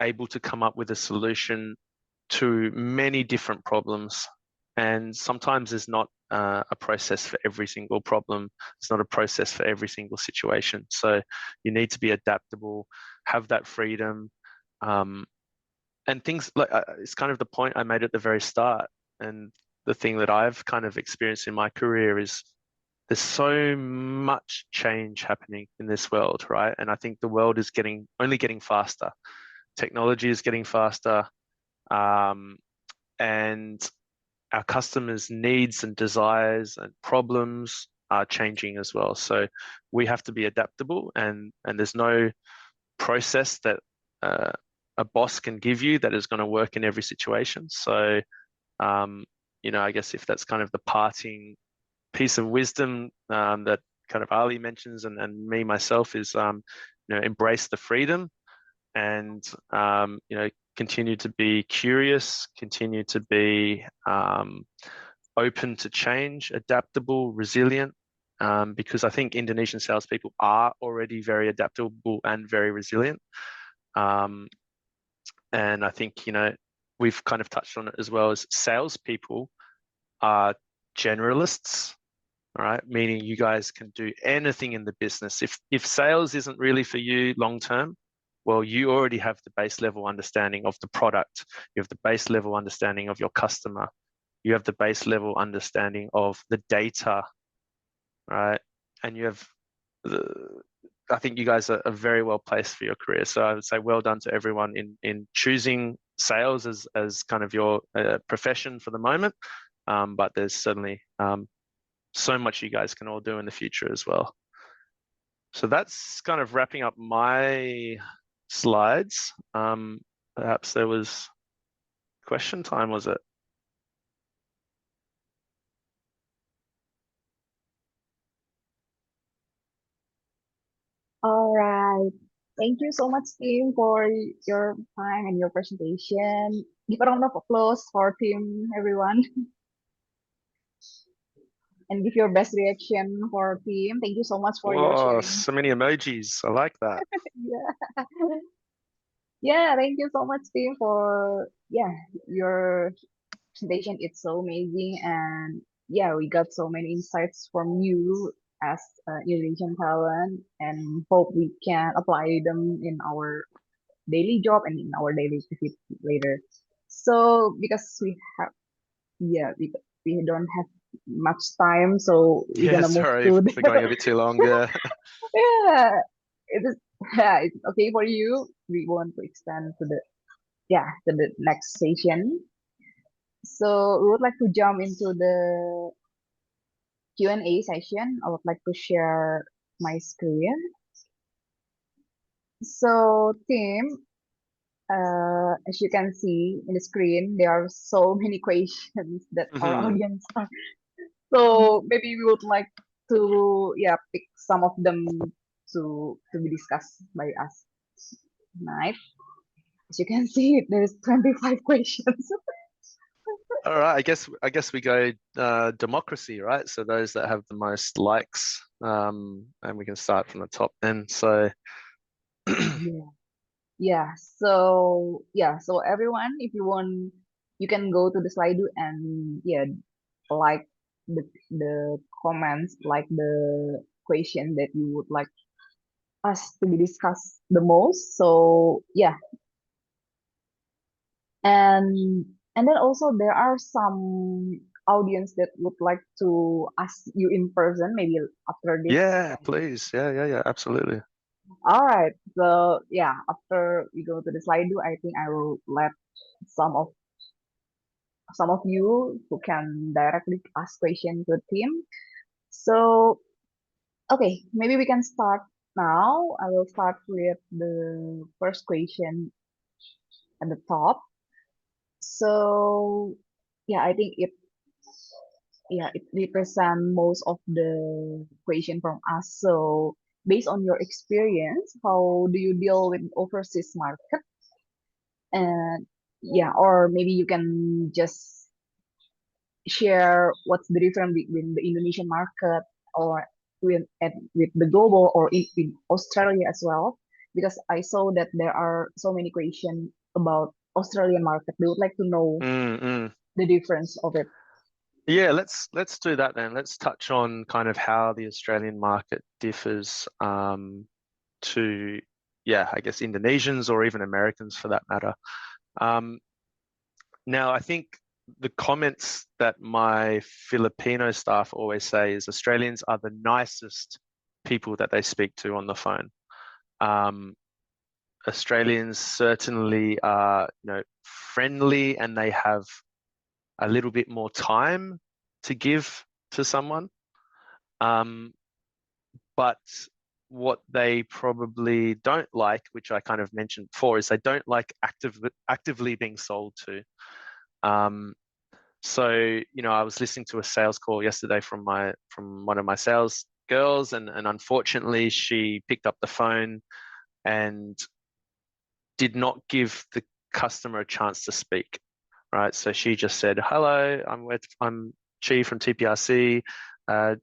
able to come up with a solution to many different problems. And sometimes there's not a process for every single problem. It's not a process for every single situation. So you need to be adaptable, have that freedom. And things like, it's kind of the point I made at the very start. And the thing that I've kind of experienced in my career is there's so much change happening in this world, right? And I think the world is only getting faster. Technology is getting faster, and our customers' needs and desires and problems are changing as well. So we have to be adaptable, and there's no process that a boss can give you that is going to work in every situation. So I guess if that's kind of the parting piece of wisdom that kind of Ali mentions, and me myself, is embrace the freedom, and continue to be curious, continue to be open to change, adaptable, resilient, because I think Indonesian salespeople are already very adaptable and very resilient. And I think we've kind of touched on it as well, as salespeople are generalists. All right, meaning you guys can do anything in the business. If sales isn't really for you long term, well, you already have the base level understanding of the product. You have the base level understanding of your customer. You have the base level understanding of the data, right? And you have I think you guys are very well placed for your career. So I would say well done to everyone in choosing sales as kind of your profession for the moment. But there's certainly so much you guys can all do in the future as well. So that's kind of wrapping up my slides. Perhaps there was question time, was it? All right. Thank you so much, Tim, for your time and your presentation. Give a round of applause for Tim, everyone, and give your best reaction for Tim. Thank you so much for your Whoa, sharing. so many emojis. I like that. Yeah. Yeah, thank you so much, Tim, for your presentation. It's so amazing, and yeah, we got so many insights from you. as Indonesian talent and hope we can apply them in our daily job and in our daily activity later. So because we don't have much time, so we're Yeah, gonna move sorry to for going a bit too long. Yeah. yeah, it is it's okay for you. We want to extend to the next session. So we would like to jump into the Q&A session. I would like to share my screen. So Tim, as you can see in the screen, there are so many questions that our Mhm. audience are. So maybe we would like to pick some of them to be discussed by us tonight. As you can see, there's 25 questions. All right, I guess we go democracy, right? So those that have the most likes, and we can start from the top then. So Yeah. So everyone, if you want, you can go to the slide and like the comments, like the question that you would like us to be discussed the most. So and then also there are some audience that would like to ask you in person, maybe after this. yeah, please. Yeah, absolutely. All right. So after we go to the slide, I think I will let some of some of you who can directly ask questions to the team. So okay, maybe we can start now. I will start with the first question at the top. So I think it represents most of the question from us. So based on your experience, how do you deal with overseas market? And or maybe you can just share what's the difference between the Indonesian market or with the global or in Australia as well. Because I saw that there are so many questions about Australian market. They would like to know Mm-mm. the difference of it. Yeah, let's do that then. Let's touch on kind of how the Australian market differs to, yeah, I guess Indonesians or even Americans for that matter. Um, Now, I think the comments that my Filipino staff always say is Australians are the nicest people that they speak to on the phone. Um, Australians certainly are, friendly, and they have a little bit more time to give to someone. But what they probably don't like, which I kind of mentioned before, is they don't like actively being sold to. Um, So, I was listening to a sales call yesterday from one of my sales girls, and unfortunately she picked up the phone and did not give the customer a chance to speak. Right. So she just said, "Hello, I'm Chi from TPRC. Uh,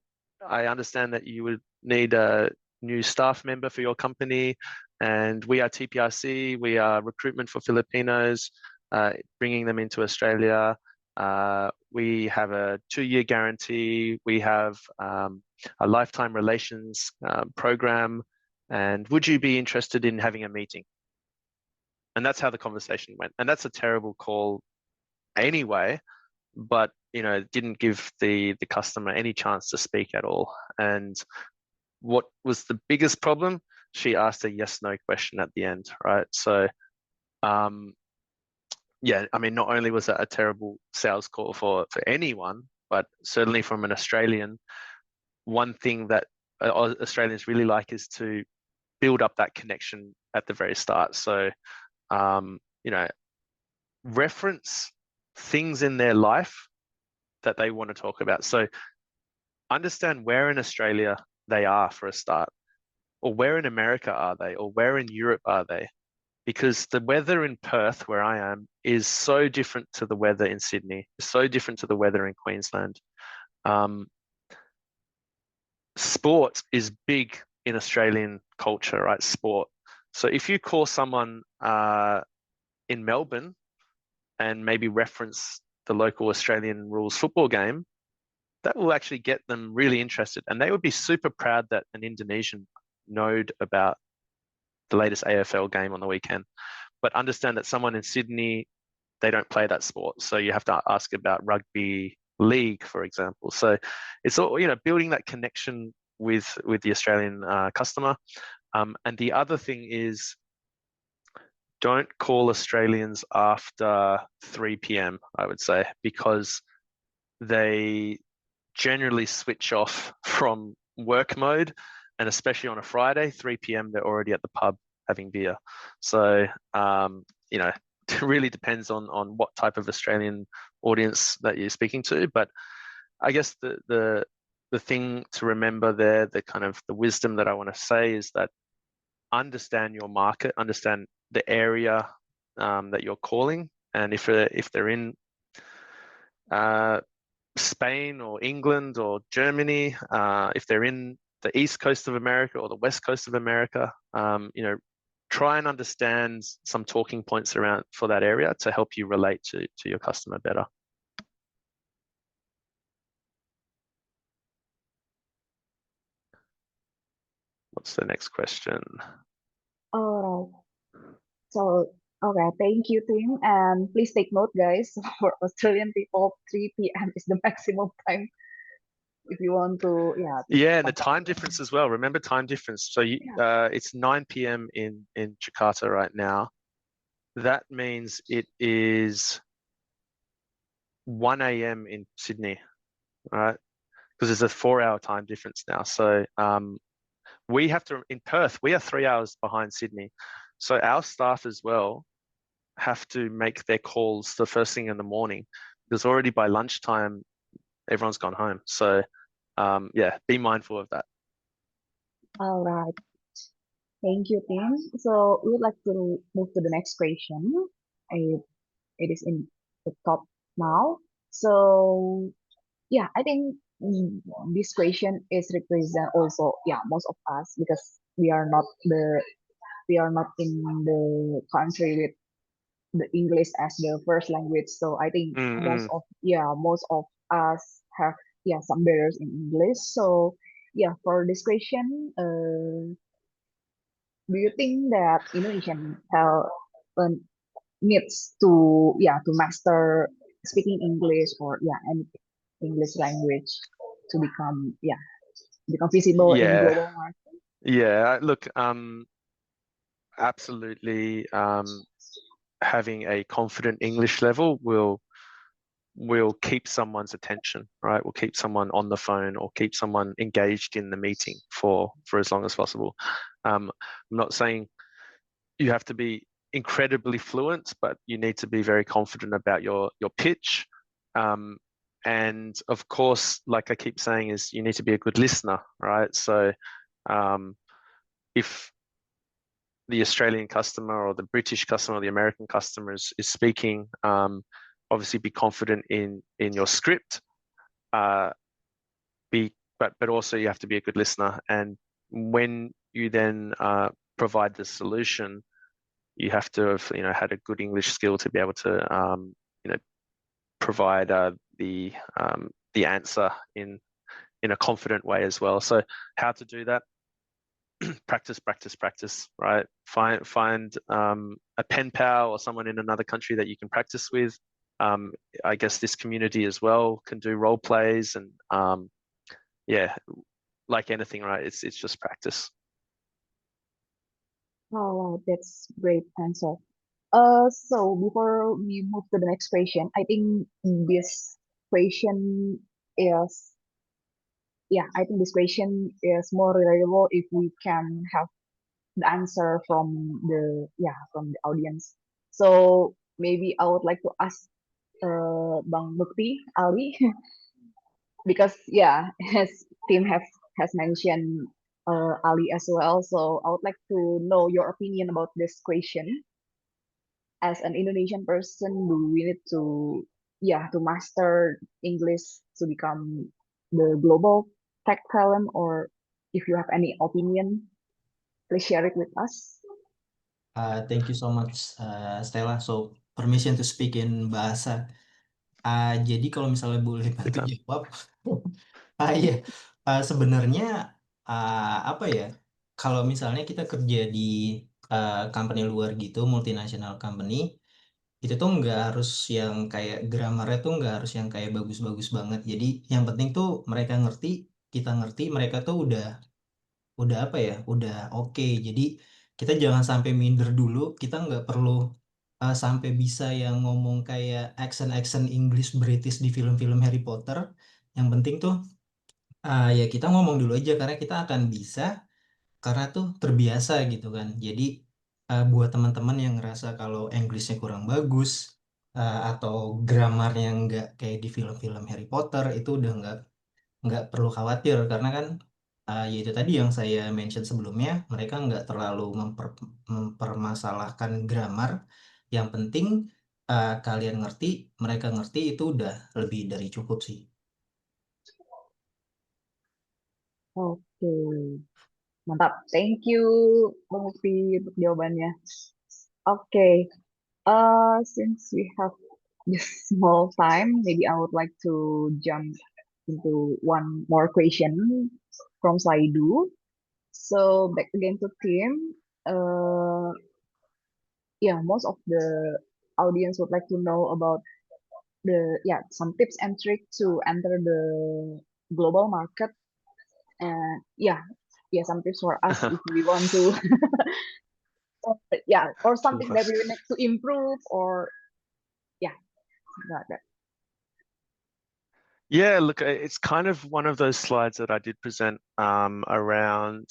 I understand that you would need a new staff member for your company, and we are TPRC. We are recruitment for Filipinos, bringing them into Australia. We have a 2-year guarantee. We have a lifetime relations program. And would you be interested in having a meeting?" And that's how the conversation went. And that's a terrible call anyway, but didn't give the customer any chance to speak at all. And what was the biggest problem? She asked a yes/no question at the end, right? So I mean, not only was that a terrible sales call for anyone, but certainly from an Australian, one thing that Australians really like is to build up that connection at the very start. So you know reference things in their life that they want to talk about. So understand where in Australia they are for a start, or where in America are they, or where in Europe are they? Because the weather in Perth, where I am, is so different to the weather in Sydney, so different to the weather in Queensland. Um, Sport is big in Australian culture, right? Sport. So if you call someone in Melbourne and maybe reference the local Australian rules football game, that will actually get them really interested, and they would be super proud that an Indonesian knowed about the latest AFL game on the weekend. But understand that someone in Sydney, they don't play that sport, so you have to ask about rugby league, for example. So it's all, building that connection with the Australian customer. And the other thing is, don't call Australians after 3 p.m., I would say, because they generally switch off from work mode, and especially on a Friday, 3 p.m., they're already at the pub having beer. So, it really depends on what type of Australian audience that you're speaking to. But I guess the thing to remember there, the wisdom that I want to say is that understand your market, understand the area that you're calling, and if they're in Spain or England or Germany, if they're in the East Coast of America or the West Coast of America, try and understand some talking points around for that area to help you relate to your customer better. What's the next question? All right. So, okay, thank you, Tim. And please take note, guys, for Australian people, 3 p.m. is the maximum time if you want to, Yeah, and the time difference as well. Remember time difference. So it's 9 p.m. in Jakarta right now. That means it is 1 a.m. in Sydney, right? Because there's a 4-hour time difference now. So we have to, in Perth, we are 3 hours behind Sydney. So our staff as well have to make their calls the first thing in the morning, because already by lunchtime, everyone's gone home. So be mindful of that. All right. Thank you, Tim. So we would like to move to the next question. It is in the top now. So I think this question is represent also most of us, because we are not in the country with the English as the first language. So I think most of us have some barriers in English. So for this question, do you think that Indonesian needs to master speaking English, or any English language to become visible in global market? Yeah, look, absolutely. Having a confident English level will keep someone's attention, right? Will keep someone on the phone or keep someone engaged in the meeting for as long as possible. I'm not saying you have to be incredibly fluent, but you need to be very confident about your pitch. And of course, like I keep saying, is you need to be a good listener, right? So if the Australian customer or the British customer or the American customer is speaking, obviously be confident in your script, but also you have to be a good listener. And when you then provide the solution, you have to have had a good English skill to be able to provide the answer in a confident way as well. So how to do that? Practice, right? Find a pen pal or someone in another country that you can practice with. I guess this community as well can do role plays, and like anything, right? It's just practice. Oh, that's great answer. So before we move to the next question, I think this question is more relatable if we can have the answer from the audience. So maybe I would like to ask Bang Mukti Ali, because as Tim has mentioned Ali as well. So I would like to know your opinion about this question. As an Indonesian person, do we need to master English to become the global tech talent, or if you have any opinion, please share it with us. Thank you so much, Stella. So permission to speak in bahasa. Jadi kalau misalnya boleh bantu Kita. jawab, iya, sebenarnya apa ya? Kalau misalnya kita kerja di company luar gitu, multinational company, itu tuh nggak harus yang kayak grammarnya tuh nggak harus yang kayak bagus-bagus banget. Jadi yang penting tuh mereka ngerti, kita ngerti, mereka tuh udah apa ya? Udah oke. Jadi kita jangan sampai minder dulu. Kita nggak perlu sampai bisa yang ngomong kayak accent-accent English British di film-film Harry Potter. Yang penting tuh ya kita ngomong dulu aja karena kita akan bisa karena tuh terbiasa gitu kan. Jadi buat teman-teman yang ngerasa kalau Inggrisnya kurang bagus atau gramarnya nggak kayak di film-film Harry Potter itu udah nggak perlu khawatir karena kan ya itu tadi yang saya mention sebelumnya mereka nggak terlalu mempermasalahkan grammar. Yang penting kalian ngerti, mereka ngerti itu udah lebih dari cukup sih. Oke, mantap. Thank you, Bang Lutfi, untuk jawabannya. Oke, since we have just small time, maybe I would like to jump into one more question from Saidu. So back again to Tim. Yeah, most of the audience would like to know about some tips and tricks to enter the global market. And some tips for us if we want to, or something that we need to improve, or yeah, got that. Yeah, look, it's kind of one of those slides that I did present around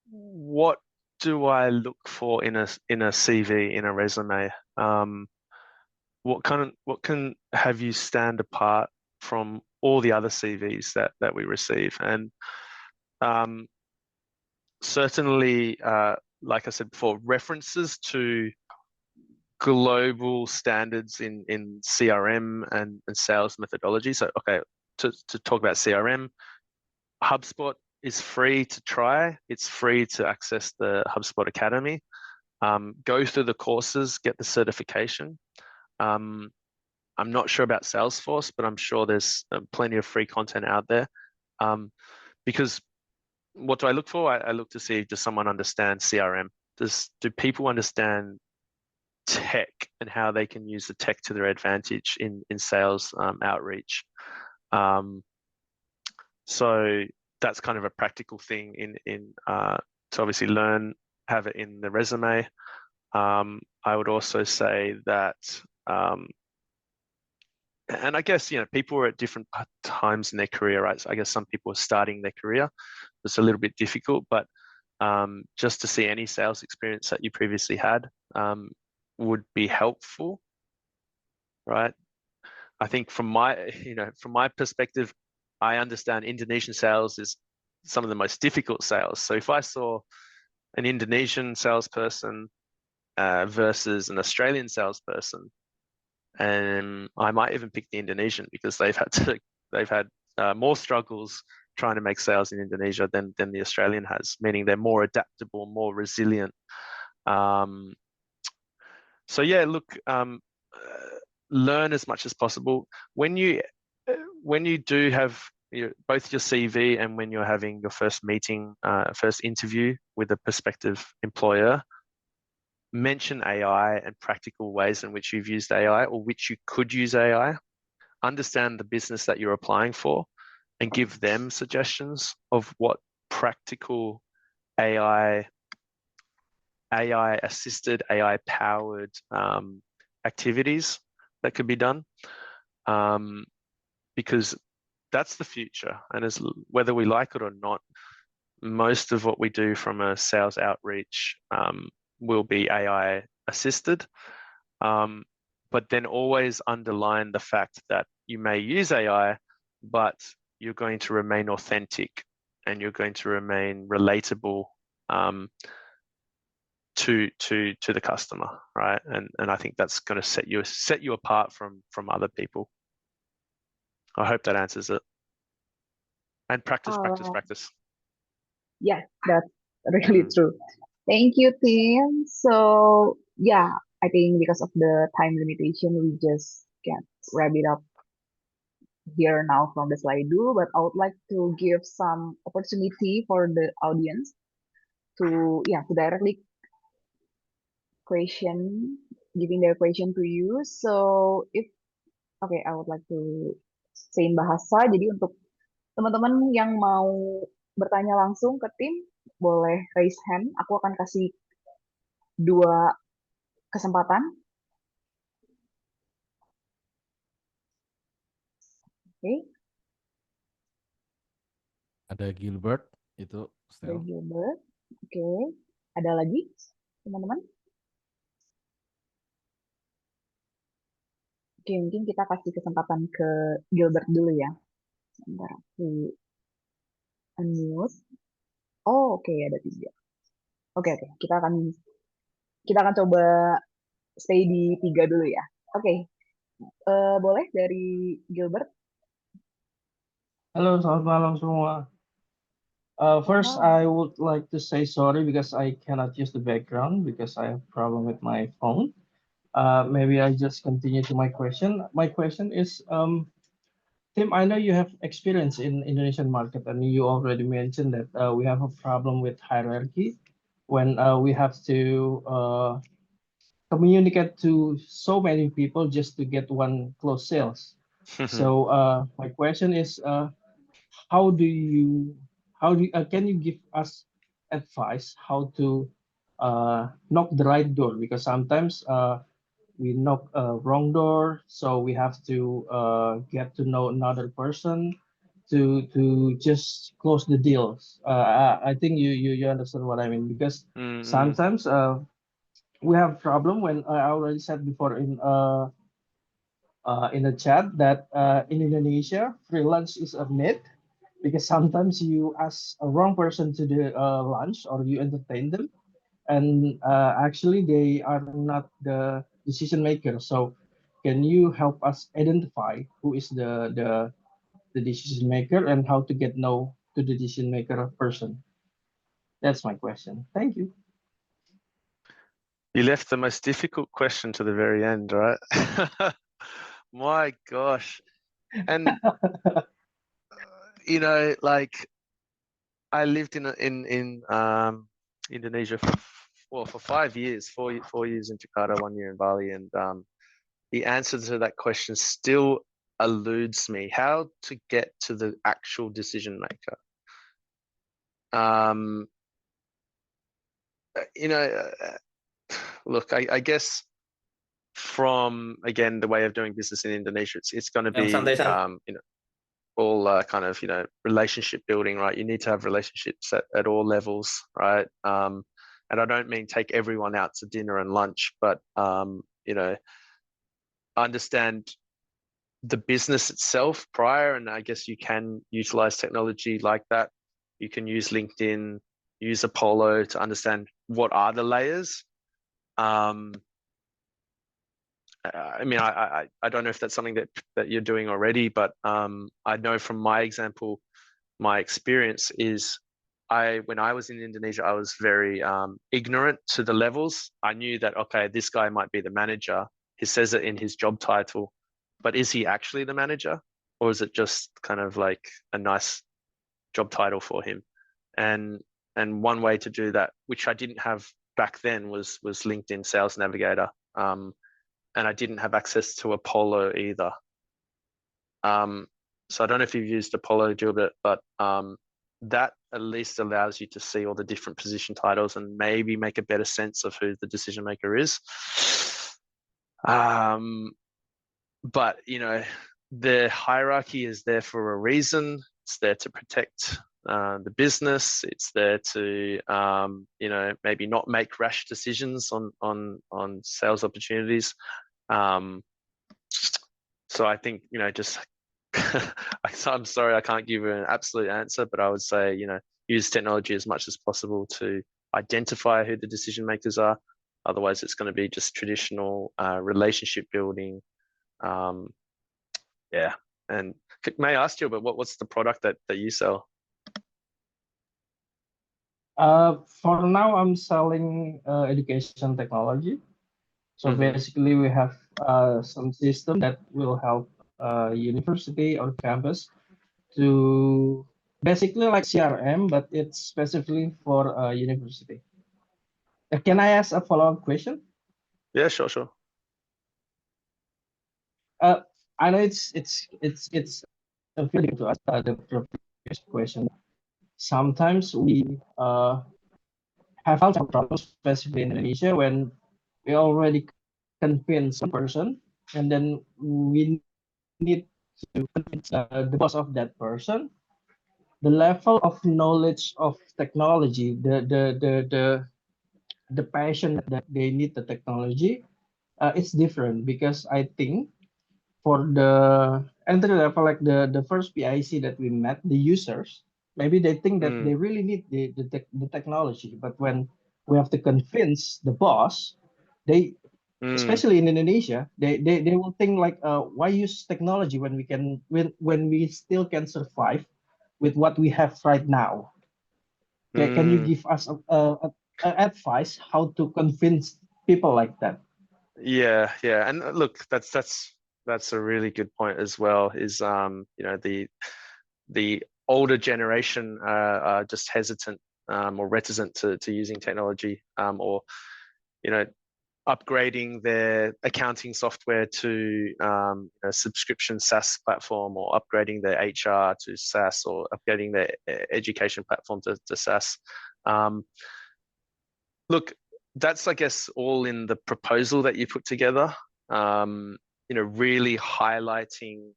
what do I look for in a CV, in a resume. What can have you stand apart from all the other CVs that we receive? And certainly, like I said before, references to global standards in CRM and sales methodology. So, okay, to talk about CRM, HubSpot is free to try. It's free to access the HubSpot Academy. Go through the courses, get the certification. I'm not sure about Salesforce, but I'm sure there's plenty of free content out there. Because what do I look for? I look to see, does someone understand CRM? Do people understand tech and how they can use the tech to their advantage in sales outreach? So that's kind of a practical thing to obviously learn, have it in the resume. I would also say that, and I guess, people are at different times in their career, right? So I guess some people are starting their career. It's a little bit difficult, but just to see any sales experience that you previously had would be helpful, right? I think from my perspective, I understand Indonesian sales is some of the most difficult sales. So if I saw an Indonesian salesperson versus an Australian salesperson, and I might even pick the Indonesian because they've had more struggles trying to make sales in Indonesia than the Australian has, meaning they're more adaptable, more resilient. So yeah, look, learn as much as possible. When you do have both your CV and when you're having your first meeting, first interview with a prospective employer, mention AI and practical ways in which you've used AI or which you could use AI. Understand the business that you're applying for and give them suggestions of what practical AI assisted, AI powered activities that could be done, because that's the future. And whether we like it or not, most of what we do from a sales outreach will be AI assisted. But then always underline the fact that you may use AI, but you're going to remain authentic and you're going to remain relatable to the customer, right? And I think that's going to set you apart from other people. I hope that answers it. And practice. Yeah, that's really true. Thank you, Tim. So yeah, I think because of the time limitation, we just can't wrap it up hear now from the slide do, but I would like to give some opportunity for the audience to directly giving their question to you. So if okay, I would like to say in bahasa. Jadi untuk teman-teman yang mau bertanya langsung ke tim, boleh raise hand. Aku akan kasih 2 kesempatan. Oke, Ada Gilbert itu ada Stel. Gilbert. Oke, ada lagi teman-teman? Oke, mungkin kita kasih kesempatan ke Gilbert dulu ya. Sebentar, aku unmute. Oh, oke, ada 3. Oke, kita akan coba stay di 3 dulu ya. Oke, boleh dari Gilbert? Halo, selamat malam semua. First, Malam. I would like to say sorry because I cannot use the background because I have problem with my phone. Maybe I just continue to my question. My question is, Tim, I know you have experience in Indonesian market and you already mentioned that we have a problem with hierarchy when we have to communicate to so many people just to get one close sales. So my question is, how do you can you give us advice how to knock the right door, because sometimes we knock a wrong door, so we have to get to know another person to just close the deals. I think you understand what I mean, because sometimes we have problem when I already said before in the chat that in Indonesia freelance is a myth, because sometimes you ask a wrong person to the lunch or you entertain them, and actually they are not the decision maker. So can you help us identify who is the decision maker and how to get know to the decision maker person? That's my question. Thank you. You left the most difficult question to the very end, right? My gosh. And like I lived in Indonesia for 5 years, 4 years in Jakarta, 1 year in Bali, and the answer to that question still eludes me. How to get to the actual decision maker? Look, I guess from again the way of doing business in Indonesia, it's going to be all kind of relationship building, right? You need to have relationships at all levels, right? And I don't mean take everyone out to dinner and lunch, but understand the business itself prior, and I guess you can utilize technology like that. You can use LinkedIn, use Apollo to understand what are the layers. I mean, I don't know if that's something that you're doing already, but I know from my example, my experience is when I was in Indonesia, I was very ignorant to the levels. I knew that, okay, this guy might be the manager. He says it in his job title, but is he actually the manager, or is it just kind of like a nice job title for him? And one way to do that, which I didn't have back then, was LinkedIn Sales Navigator. And I didn't have access to Apollo either. So I don't know if you've used Apollo, Gilbert, but that at least allows you to see all the different position titles and maybe make a better sense of who the decision maker is. But the hierarchy is there for a reason. It's there to protect the business. It's there to maybe not make rash decisions on sales opportunities. So I think just I'm sorry I can't give you an absolute answer, but I would say use technology as much as possible to identify who the decision makers are. Otherwise, it's going to be just traditional relationship building. Yeah. And may I ask you, but what's the product that you sell? For now, I'm selling education technology. So basically, we have some system that will help university or campus to basically like CRM, but it's specifically for university. Can I ask a follow-up question? Yeah, sure. I know it's a feeling to us the previous question. Sometimes we have found some problems, especially in Indonesia, when we already convince one person, and then we need to convince the boss of that person. The level of knowledge of technology, the passion that they need the technology, it's different because I think for the entry level, like the first PIC that we met, the users, maybe they think that they really need the technology, but when we have to convince the boss, they especially in Indonesia, they will think like, why use technology when we can when we still can survive with what we have right now? Can you give us advice how to convince people like that? Yeah, and look, that's a really good point as well. Is you know, the older generation are just hesitant or reticent to using technology, or you know, upgrading their accounting software to a subscription SaaS platform, or upgrading their HR to SaaS, or upgrading their education platform to SaaS. Look, that's, I guess, all in the proposal that you put together. You know, really highlighting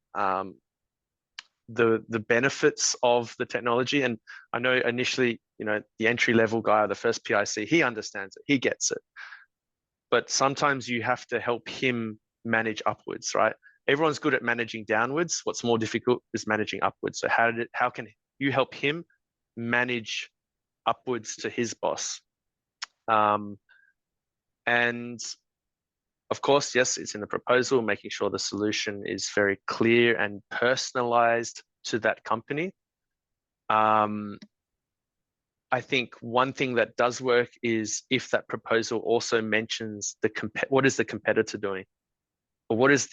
the benefits of the technology. And I know initially, you know, the entry level guy or the first PIC, he understands it, he gets it. But sometimes you have to help him manage upwards, right? Everyone's good at managing downwards. What's more difficult is managing upwards. So how can you help him manage upwards to his boss? And of course, yes, it's in the proposal, making sure the solution is very clear and personalized to that company. I think one thing that does work is if that proposal also mentions what is the competitor doing, or what is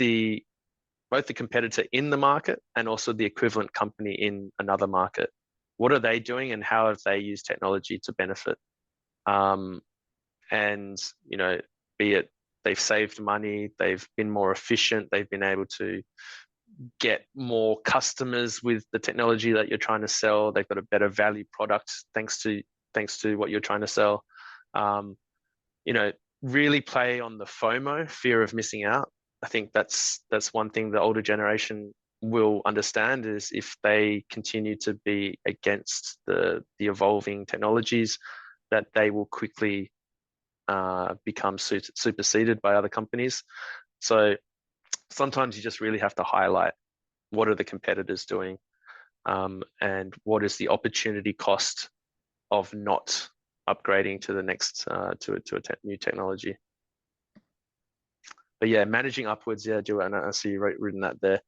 both the competitor in the market and also the equivalent company in another market. What are they doing, and how have they used technology to benefit? And you know, be it they've saved money, they've been more efficient, they've been able to get more customers with the technology that you're trying to sell, they've got a better value product thanks to what you're trying to sell. You know, really play on the FOMO, fear of missing out. I think that's one thing the older generation will understand, is if they continue to be against the evolving technologies, that they will quickly become superseded by other companies. So sometimes you just really have to highlight what are the competitors doing, and what is the opportunity cost of not upgrading to the next new technology. But yeah, managing upwards, yeah, do it. And I see you written that there.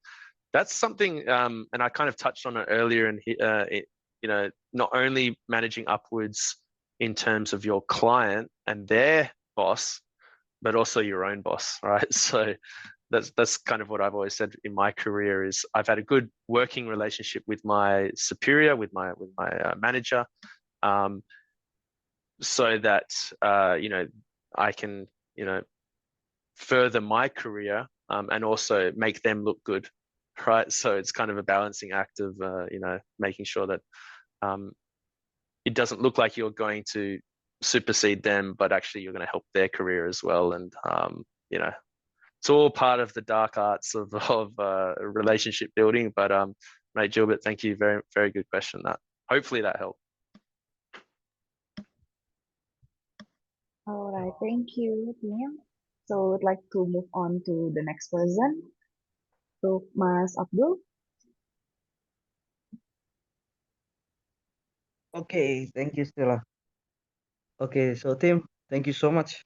That's something, and I kind of touched on it earlier. And you know, not only managing upwards in terms of your client and their boss, but also your own boss, right? So that's kind of what I've always said in my career, is I've had a good working relationship with my superior, with my manager, so that you know, I can, you know, further my career, and also make them look good, right? So it's kind of a balancing act of you know, making sure that it doesn't look like you're going to supersede them, but actually you're going to help their career as well. And you know, it's all part of the dark arts of relationship building. But mate, Gilbert, thank you, very, very good question. That hopefully that helped. All right, thank you, Tim. So I'd like to move on to the next person. So Mas Abdul. Okay, thank you, Stella. Okay, so Tim, thank you so much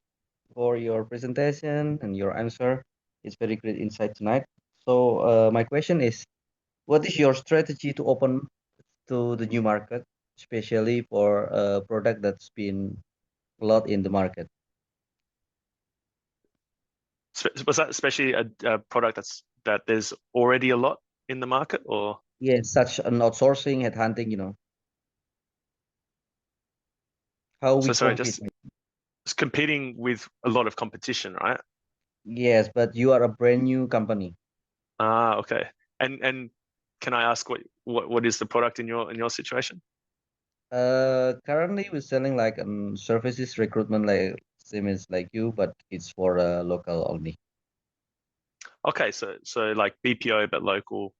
for your presentation and your answer. It's very great insight tonight. So my question is, what is your strategy to open to the new market, especially for a product that's been a lot in the market? Was that especially a product that's that there's already a lot in the market, or? Yeah, such an outsourcing, headhunting, you know. How we So sorry, compete. just competing with a lot of competition, right? Yes, but you are a brand new company. Ah, okay. And can I ask what is the product in your situation? Currently we're selling like services recruitment, like same as like you, but it's for local only. Okay, so like BPO but local.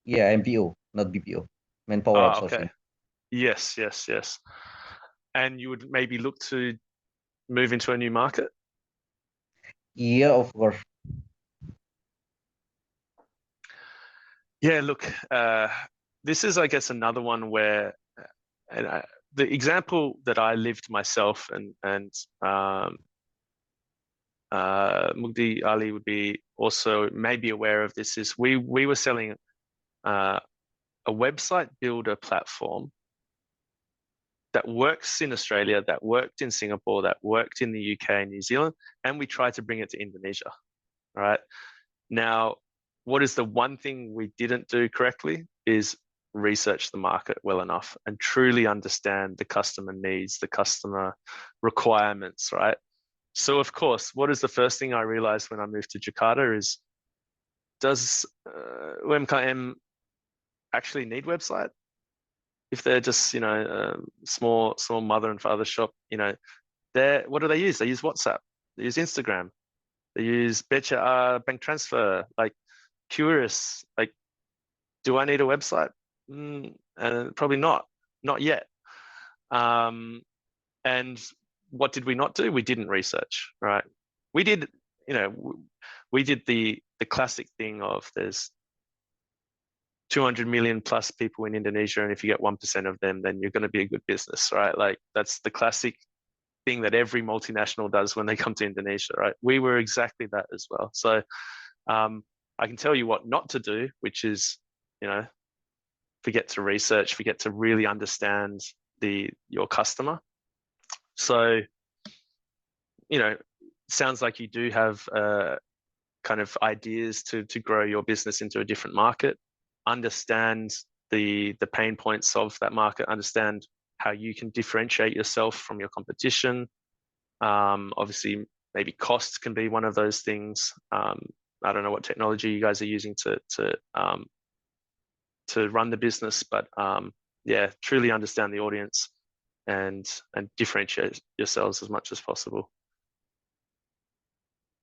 Yeah, MPO, not BPO, manpower Ah, outsourcing. okay. Yes. And you would maybe look to move into a new market? Yeah, of course. Yeah, look, this is, I guess, another one where, the example that I lived myself, and Mugdi Ali would be also maybe aware of this, is we were selling a website builder platform that works in Australia, that worked in Singapore, that worked in the UK and New Zealand, and we tried to bring it to Indonesia. All right. Now, what is the one thing we didn't do correctly is research the market well enough and truly understand the customer needs, the customer requirements, right? So of course, what is the first thing I realized when I moved to Jakarta is, does UMKM actually need website? If they're just, small mother and father shop, what do they use? They use WhatsApp, they use Instagram, they use Becha bank transfer. Like, curious, like, do I need a website? Probably not yet. And what did we not do? We didn't research, right? We did, we did the classic thing of, there's 200 million plus people in Indonesia, and if you get 1% of them, then you're going to be a good business, right? Like, that's the classic thing that every multinational does when they come to Indonesia, right? We were exactly that as well. So I can tell you what not to do, which is, forget to research, forget to really understand your customer. So, sounds like you do have kind of ideas to grow your business into a different market. Understand the pain points of that market. Understand how you can differentiate yourself from your competition. Obviously, maybe costs can be one of those things. I don't know what technology you guys are using to run the business, but yeah, truly understand the audience and differentiate yourselves as much as possible.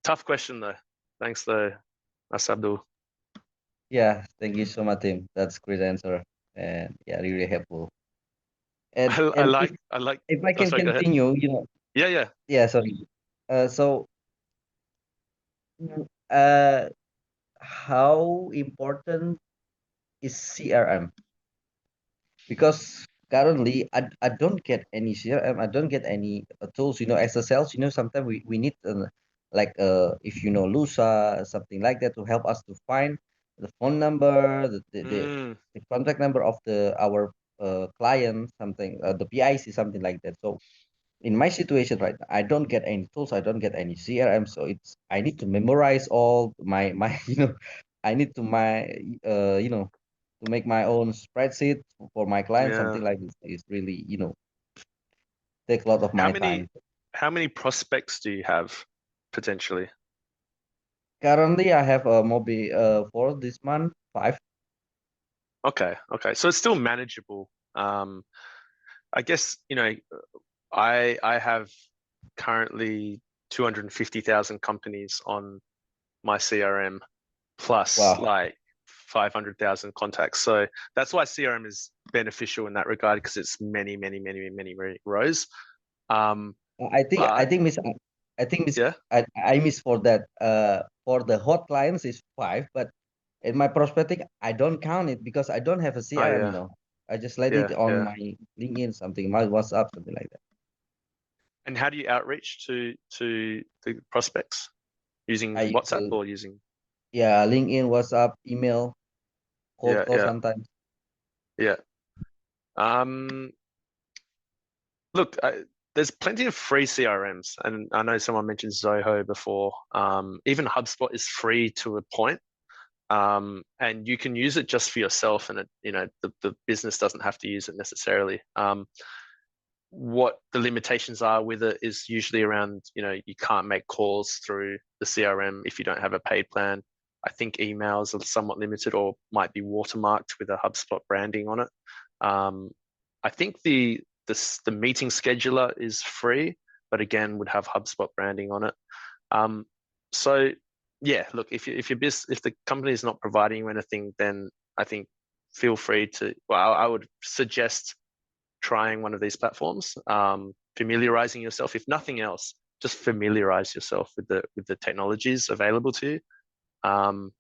Tough question though. Thanks though, Mas Abdul. Yeah, thank you so much, Tim. That's great answer, and yeah, really helpful. And I like. if I can sorry, go ahead. continue, Yeah. Sorry. So, uh, how important is CRM? Because currently I don't get any CRM, I don't get any tools, as a sales, sometimes we need like if Lusa, something like that, to help us to find the phone number, the contact number of our client, something, the PIC, something like that. So in my situation right now, I don't get any tools, I don't get any CRM, so I need to memorize all my I need to to make my own spreadsheet for my client. Yeah. Something like this is really take a lot of my time. How many prospects do you have potentially? Currently I have maybe for this month 5. Okay, so it's still manageable. I guess I have currently 250,000 companies on my CRM, plus Wow. like 500,000 contacts. So that's why CRM is beneficial in that regard, because it's many rows. I think miss Yeah. I miss for that for the hot clients is 5, but in my prospecting I don't count it because I don't have a CRM. Yeah. I just let it on my LinkedIn, something, my WhatsApp, something like that. And how do you outreach to the prospects? Using I use WhatsApp or using? Yeah, LinkedIn, WhatsApp, email, cold call sometimes. Yeah. Look, there's plenty of free CRMs, and I know someone mentioned Zoho before. Even HubSpot is free to a point. and you can use it just for yourself, and the business doesn't have to use it necessarily. What the limitations are with it is usually around, you can't make calls through the CRM if you don't have a paid plan. I think emails are somewhat limited or might be watermarked with a HubSpot branding on it. I think the meeting scheduler is free, but again would have HubSpot branding on it. So yeah, look, if the company is not providing you anything, then I think feel free to. Well, I would suggest trying one of these platforms, familiarizing yourself. If nothing else, just familiarize yourself with the technologies available to you. And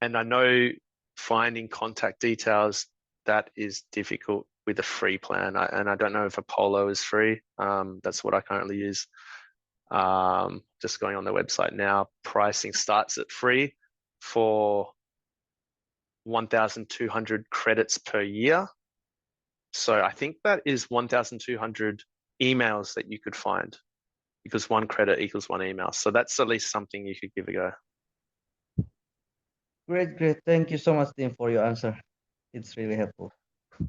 I know finding contact details, that is difficult with a free plan. And I don't know if Apollo is free. That's what I currently use. Just going on their website now, pricing starts at free for 1,200 credits per year. So I think that is 1,200 emails that you could find, because 1 credit equals 1 email. So that's at least something you could give a go. Great. Thank you so much, Tim, for your answer. It's really helpful.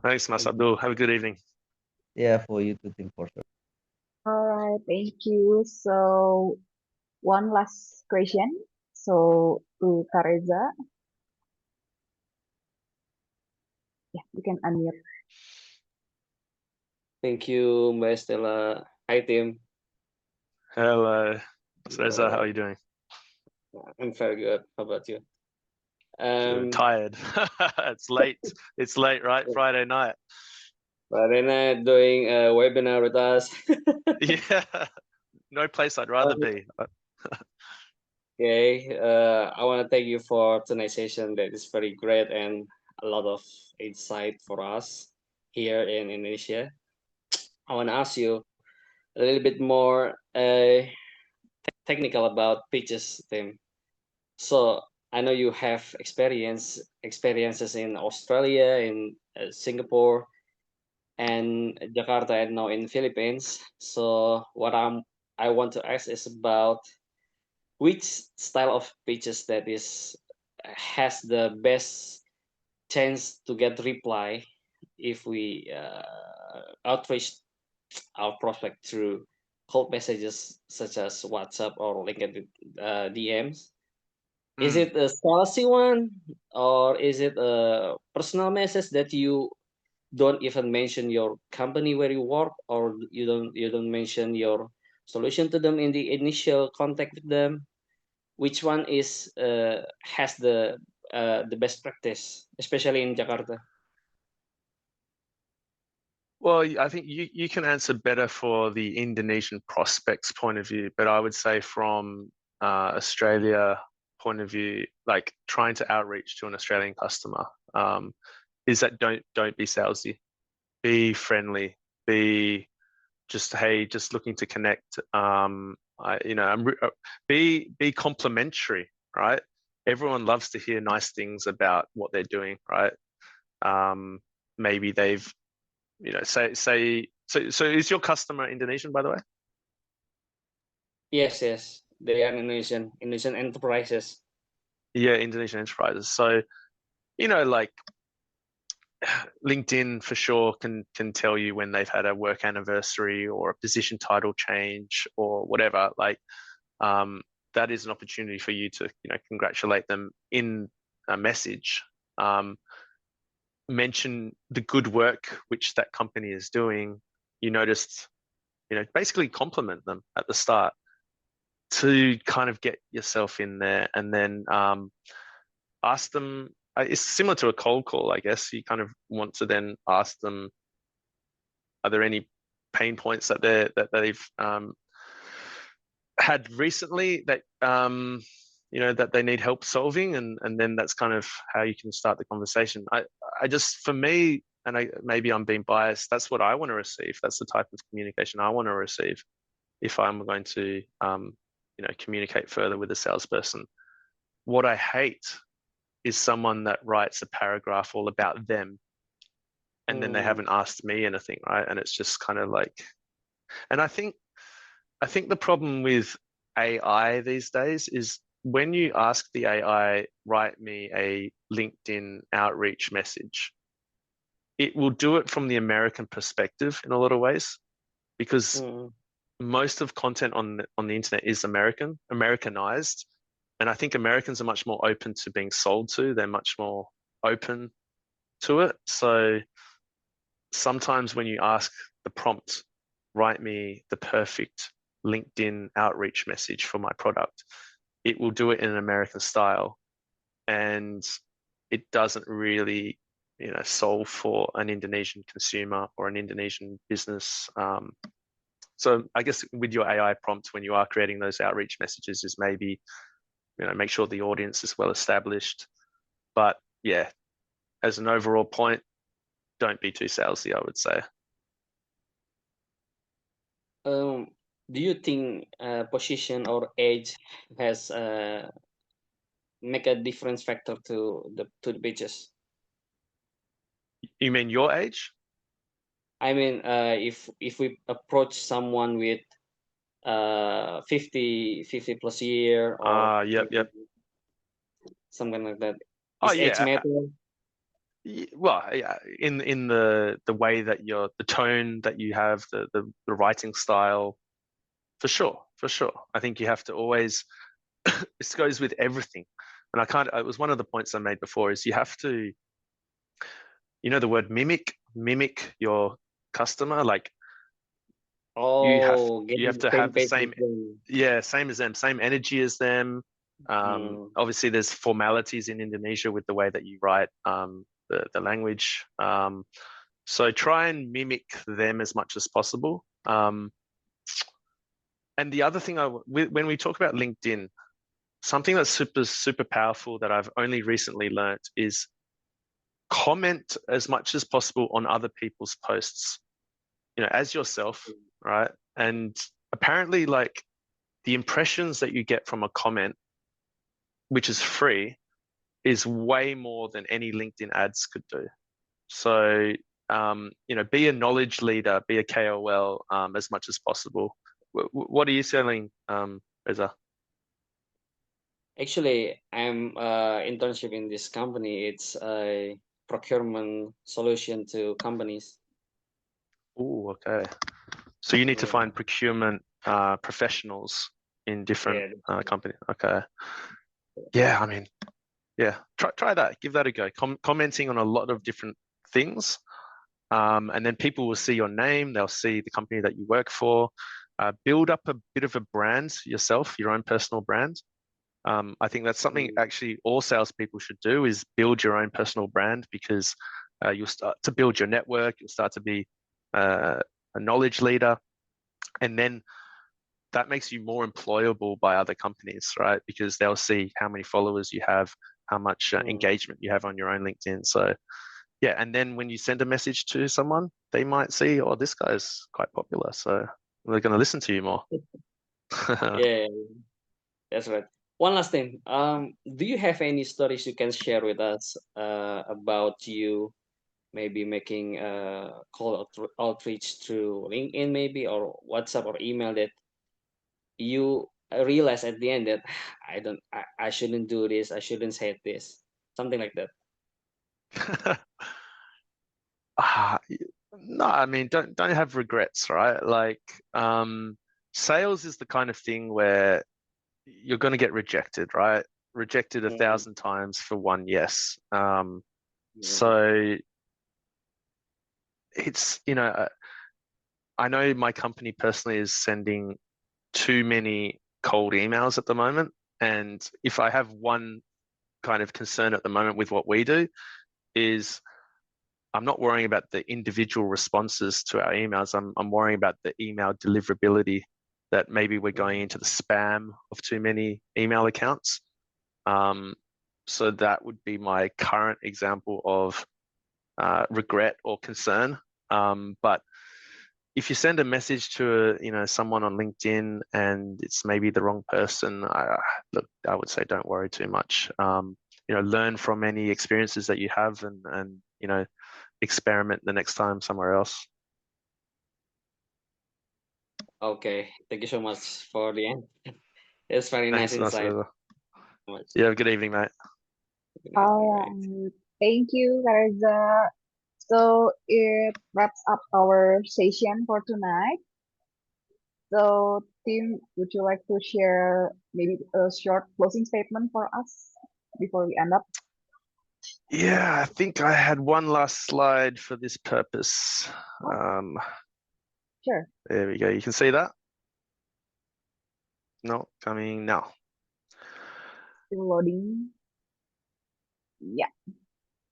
Thanks, Mas Abdul. Have a good evening. Yeah, for you too, Tim, for sure. All right, thank you. So one last question. So to Kareza, yeah, you can unmute. Thank you, Mbak Stella. Hi, Tim. Hello, Reza. How are you doing? I'm very good. How about you? Tired. It's late. It's late, right? Friday night. Friday night doing a webinar with us. Yeah. No place I'd rather be. Okay. I want to thank you for tonight's session. That is very great and a lot of insight for us here in Indonesia. I want to ask you a little bit more technical about pitches, Tim. So I know you have experiences in Australia, in Singapore, and Jakarta, and now in Philippines. So what I want to ask is about which style of pitches that has the best chance to get reply if we outreach our prospect through cold messages such as WhatsApp or LinkedIn DMs. Is it a salesy one, or is it a personal message that you don't even mention your company where you work, or you don't mention your solution to them in the initial contact with them? Which one has the best practice, especially in Jakarta? Well, I think you can answer better for the Indonesian prospects point of view, but I would say from Australia point of view, like trying to outreach to an Australian customer, is that don't be salesy, be friendly, be just, hey, just looking to connect. Be complimentary, right? Everyone loves to hear nice things about what they're doing, right? Maybe they've, so is your customer Indonesian, by the way? Yes, they are Indonesian enterprises. Yeah, Indonesian enterprises. So, like LinkedIn for sure can tell you when they've had a work anniversary or a position title change or whatever. Like, that is an opportunity for you to, congratulate them in a message. Mention the good work which that company is doing. You noticed, basically compliment them at the start to kind of get yourself in there, and then ask them. It's similar to a cold call, I guess. You kind of want to then ask them, are there any pain points that they've had recently that that they need help solving, and then that's kind of how you can start the conversation. I just, for me, and maybe I'm being biased, that's what I want to receive. That's the type of communication I want to receive if I'm going to communicate further with a salesperson. What I hate is someone that writes a paragraph all about them and then they haven't asked me anything, right? And it's just kind of like, and I think the problem with AI these days is when you ask the AI, write me a LinkedIn outreach message, it will do it from the American perspective in a lot of ways, because most of content on the internet is Americanized. And I think Americans are much more open to being sold to. They're much more open to it. So sometimes when you ask the prompt, write me the perfect LinkedIn outreach message for my product, it will do it in an American style. And it doesn't really, solve for an Indonesian consumer or an Indonesian business. So I guess with your AI prompt, when you are creating those outreach messages, is maybe, make sure the audience is well established. But yeah, as an overall point, don't be too salesy, I would say. Do you think position or age has make a difference factor to the pitches? You mean your age? I mean, if we approach someone with 50 plus year or Yep. something like that, Oh, is age yeah. matter? Well, yeah, in the way that the tone that you have, the writing style, for sure. I think you have to always, this goes with everything. And it was one of the points I made before, is you have to, the word mimic your customer. Like, you have to have the same, same as them, same energy as them. Obviously there's formalities in Indonesia with the way that you write the language. So try and mimic them as much as possible. And the other thing, when we talk about LinkedIn, something that's super powerful that I've only recently learnt is comment as much as possible on other people's posts, as yourself, right? And apparently, like, the impressions that you get from a comment, which is free, is way more than any LinkedIn ads could do. So, be a knowledge leader, be a KOL as much as possible. What are you selling, Reza? Actually, I'm internship in this company. It's a procurement solution to companies. Oh, okay. So you need to find procurement professionals in different companies. Okay. Yeah, I mean, yeah, try that. Give that a go. Commenting on a lot of different things. And then people will see your name. They'll see the company that you work for. Build up a bit of a brand yourself, your own personal brand. I think that's something actually all salespeople should do, is build your own personal brand, because you'll start to build your network. You'll start to be a knowledge leader. And then that makes you more employable by other companies, right? Because they'll see how many followers you have, how much engagement you have on your own LinkedIn. So yeah, and then when you send a message to someone, they might see, oh, this guy's quite popular, so they're going to listen to you more. Yeah, that's right. One last thing. Do you have any stories you can share with us about you maybe making call outreach through LinkedIn maybe, or WhatsApp or email, that you realize at the end that I shouldn't do this, I shouldn't say this, something like that? No, I mean, don't have regrets, right? Like, sales is the kind of thing where you're going to get rejected, right? Rejected 1,000 times for one yes. So it's, I know my company personally is sending too many cold emails at the moment. And if I have one kind of concern at the moment with what we do, is I'm not worrying about the individual responses to our emails. I'm worrying about the email deliverability, that maybe we're going into the spam of too many email accounts. So that would be my current example of regret or concern. But if you send a message to someone on LinkedIn and it's maybe the wrong person, I would say don't worry too much. Learn from any experiences that you have, and experiment the next time somewhere else. Okay, thank you so much for the end. It's very nice Thanks, insight. Nasrullah. much. Yeah, good evening, mate. Good All evening, right. Thank you, Kareza. So it wraps up our session for tonight. So, Tim, would you like to share maybe a short closing statement for us before we end up? Yeah, I think I had one last slide for this purpose. Sure. There we go. You can see that? No, coming now. Still loading. Yeah.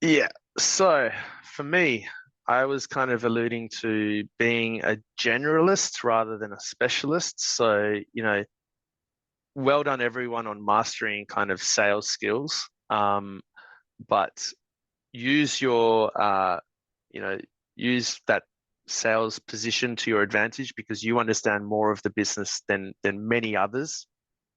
Yeah. So for me, I was kind of alluding to being a generalist rather than a specialist. So, you know, well done everyone on mastering kind of sales skills. But use your, you know, use that sales position to your advantage because you understand more of the business than many others,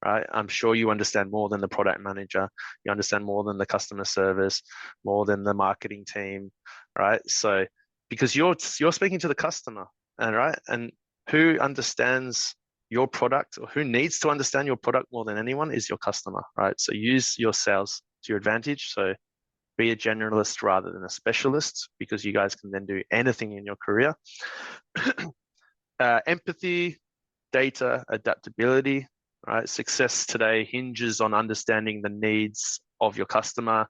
right? I'm sure you understand more than the product manager. You understand more than the customer service, more than the marketing team, right? So because you're speaking to the customer, and right, and who understands your product or who needs to understand your product more than anyone is your customer, right? So use your sales to your advantage. So be a generalist rather than a specialist because you guys can then do anything in your career. Empathy, data, adaptability, right? Success today hinges on understanding the needs of your customer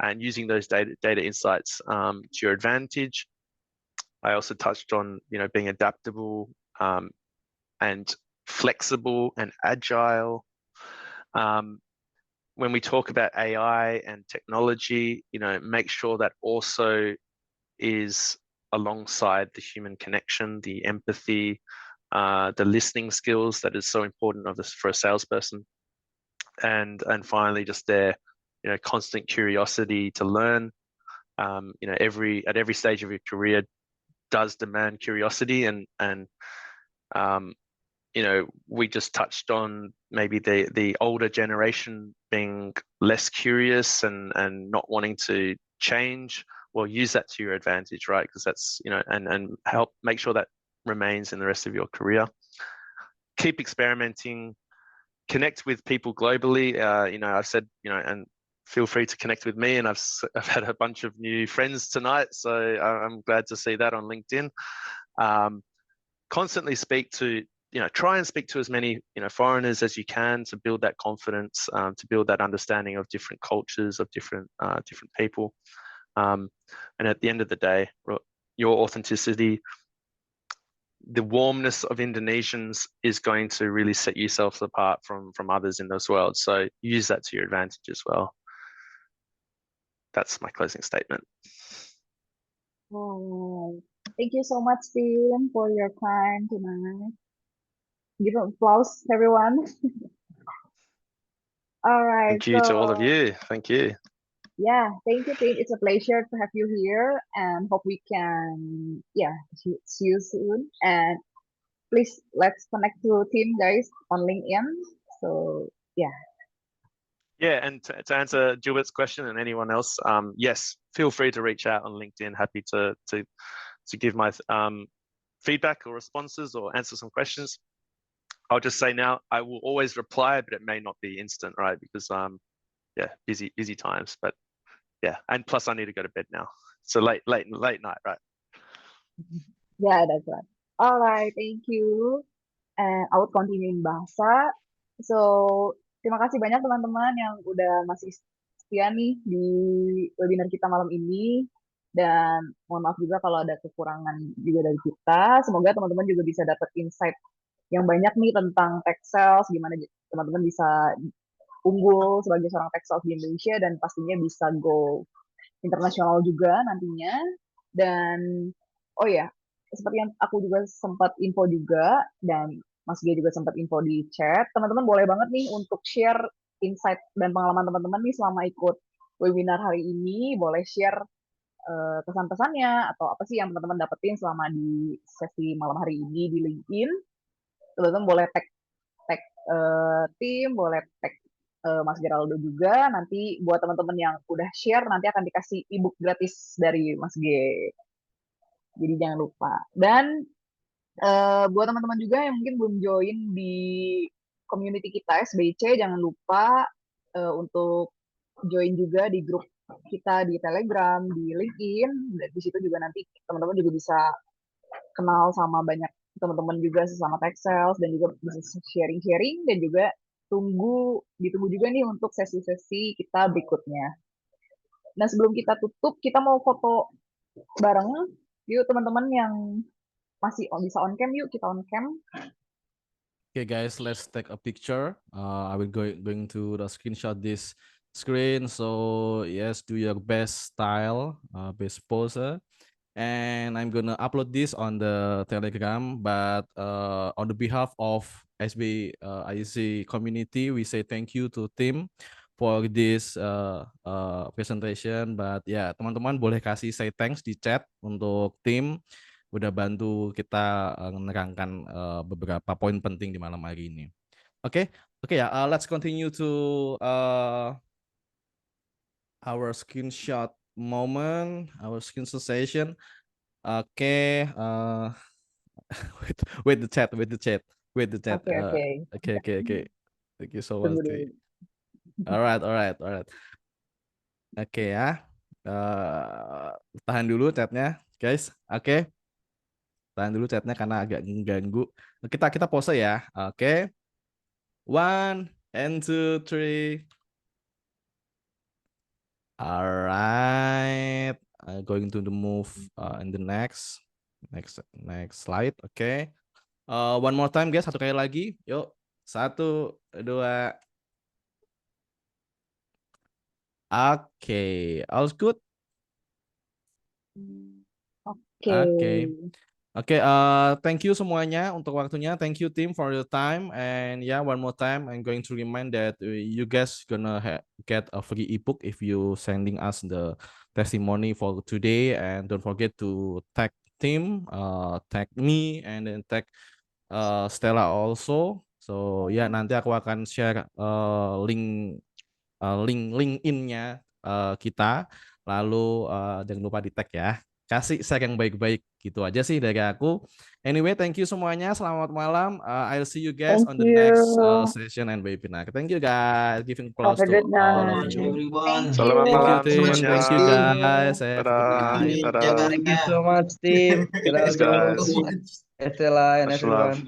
and using those data insights to your advantage. I also touched on, you know, being adaptable and flexible and agile. When we talk about AI and technology, you know, make sure that also is alongside the human connection, the empathy, the listening skills that is so important for a salesperson, and finally just their, you know, constant curiosity to learn. You know, at every stage of your career does demand curiosity, and you know, we just touched on maybe the older generation being less curious and not wanting to change. Well, use that to your advantage, right? Because that's, you know, and help make sure that remains in the rest of your career. Keep experimenting, connect with people globally. You know, I've said, you know, and feel free to connect with me. And I've had a bunch of new friends tonight, so I'm glad to see that on LinkedIn. Constantly speak to, you know, try and speak to as many, you know, foreigners as you can to build that confidence, to build that understanding of different cultures, of different people. And at the end of the day, your authenticity, the warmness of Indonesians is going to really set yourself apart from others in this world. So use that to your advantage as well. That's my closing statement. Oh, thank you so much, Tim, for your time tonight. Give an applause, everyone. All right. Thank you to all of you. Thank you. Yeah, thank you, Tim. It's a pleasure to have you here, and hope we can, yeah, see you soon. And please let's connect to Tim, guys, on LinkedIn. So yeah. Yeah, and to answer Gilbert's question and anyone else, yes, feel free to reach out on LinkedIn. Happy to give my feedback or responses or answer some questions. I'll just say now, I will always reply, but it may not be instant, right? Because yeah, busy times. But yeah, and plus I need to go to bed now. So late night, right? Yeah, that's right. All right, thank you. And I would continue in bahasa. So, terima kasih banyak teman-teman yang udah masih setia nih di webinar kita malam ini. Dan mohon maaf juga kalau ada kekurangan juga dari kita. Semoga teman-teman juga bisa dapat insight yang banyak nih tentang tech sales, gimana teman-teman bisa unggul sebagai seorang tech sales di Indonesia dan pastinya bisa go internasional juga nantinya. Dan oh ya, seperti yang aku juga sempat info juga dan Mas Gia juga sempat info di chat, teman-teman boleh banget nih untuk share insight dan pengalaman teman-teman nih selama ikut webinar hari ini, boleh share pesan-pesannya atau apa sih yang teman-teman dapetin selama di sesi malam hari ini di LinkedIn. Teman-teman boleh tag tim, boleh tag Mas Geraldo juga. Nanti buat teman-teman yang udah share, nanti akan dikasih ebook gratis dari Mas G. Jadi jangan lupa. Dan buat teman-teman juga yang mungkin belum join di community kita SBIC, jangan lupa untuk join juga di grup kita di Telegram, di LinkedIn. Dan di situ juga nanti teman-teman juga bisa kenal sama banyak teman-teman juga sesama Tech Sales dan juga bisa sharing-sharing dan juga ditunggu juga nih untuk sesi-sesi kita berikutnya. Nah, sebelum kita tutup, kita mau foto bareng. Yuk teman-teman yang masih bisa on cam, yuk kita on cam. Okay, guys, let's take a picture. I will going to the screenshot this screen. So yes, do your best style, best pose, and I'm gonna upload this on the Telegram. But on the behalf of SBIC community, we say thank you to Tim for this presentation. But ya, teman-teman boleh kasih say thanks di chat untuk Tim udah bantu kita menerangkan beberapa poin penting di malam hari ini. Oke ya, let's continue to our screenshot moment, our screenshot session. Oke, wait the chat. Okay. Thank you so much. Alright. Oke ya, tahan dulu chatnya, guys. Oke. Tahan dulu chatnya karena agak mengganggu. Kita pause ya. Oke. 1 and 2 3. Alright. Going to the move in the next slide. Oke. One more time, guys. Satu kali lagi. Yuk. 1, 2. Oke. All good. Oke, thank you semuanya untuk waktunya. Thank you team for your time. And yeah, one more time, I'm going to remind that you guys gonna get a free ebook if you sending us the testimony for today. And don't forget to tag Tim, tag me, and then tag Stella also. So ya, nanti aku akan share link LinkedIn-nya kita. Lalu jangan lupa di tag ya. Kasih share yang baik-baik. Gitu aja sih dari aku. Anyway, thank you semuanya. Selamat malam. I'll see you guys on the next session and webinar. Thank you guys. Giving applause to all of you. Everyone. Selamat malam semuanya. Thank you guys. Have a good night. Dadah. Thank you so much, team. Thanks, guys. Estela and everyone.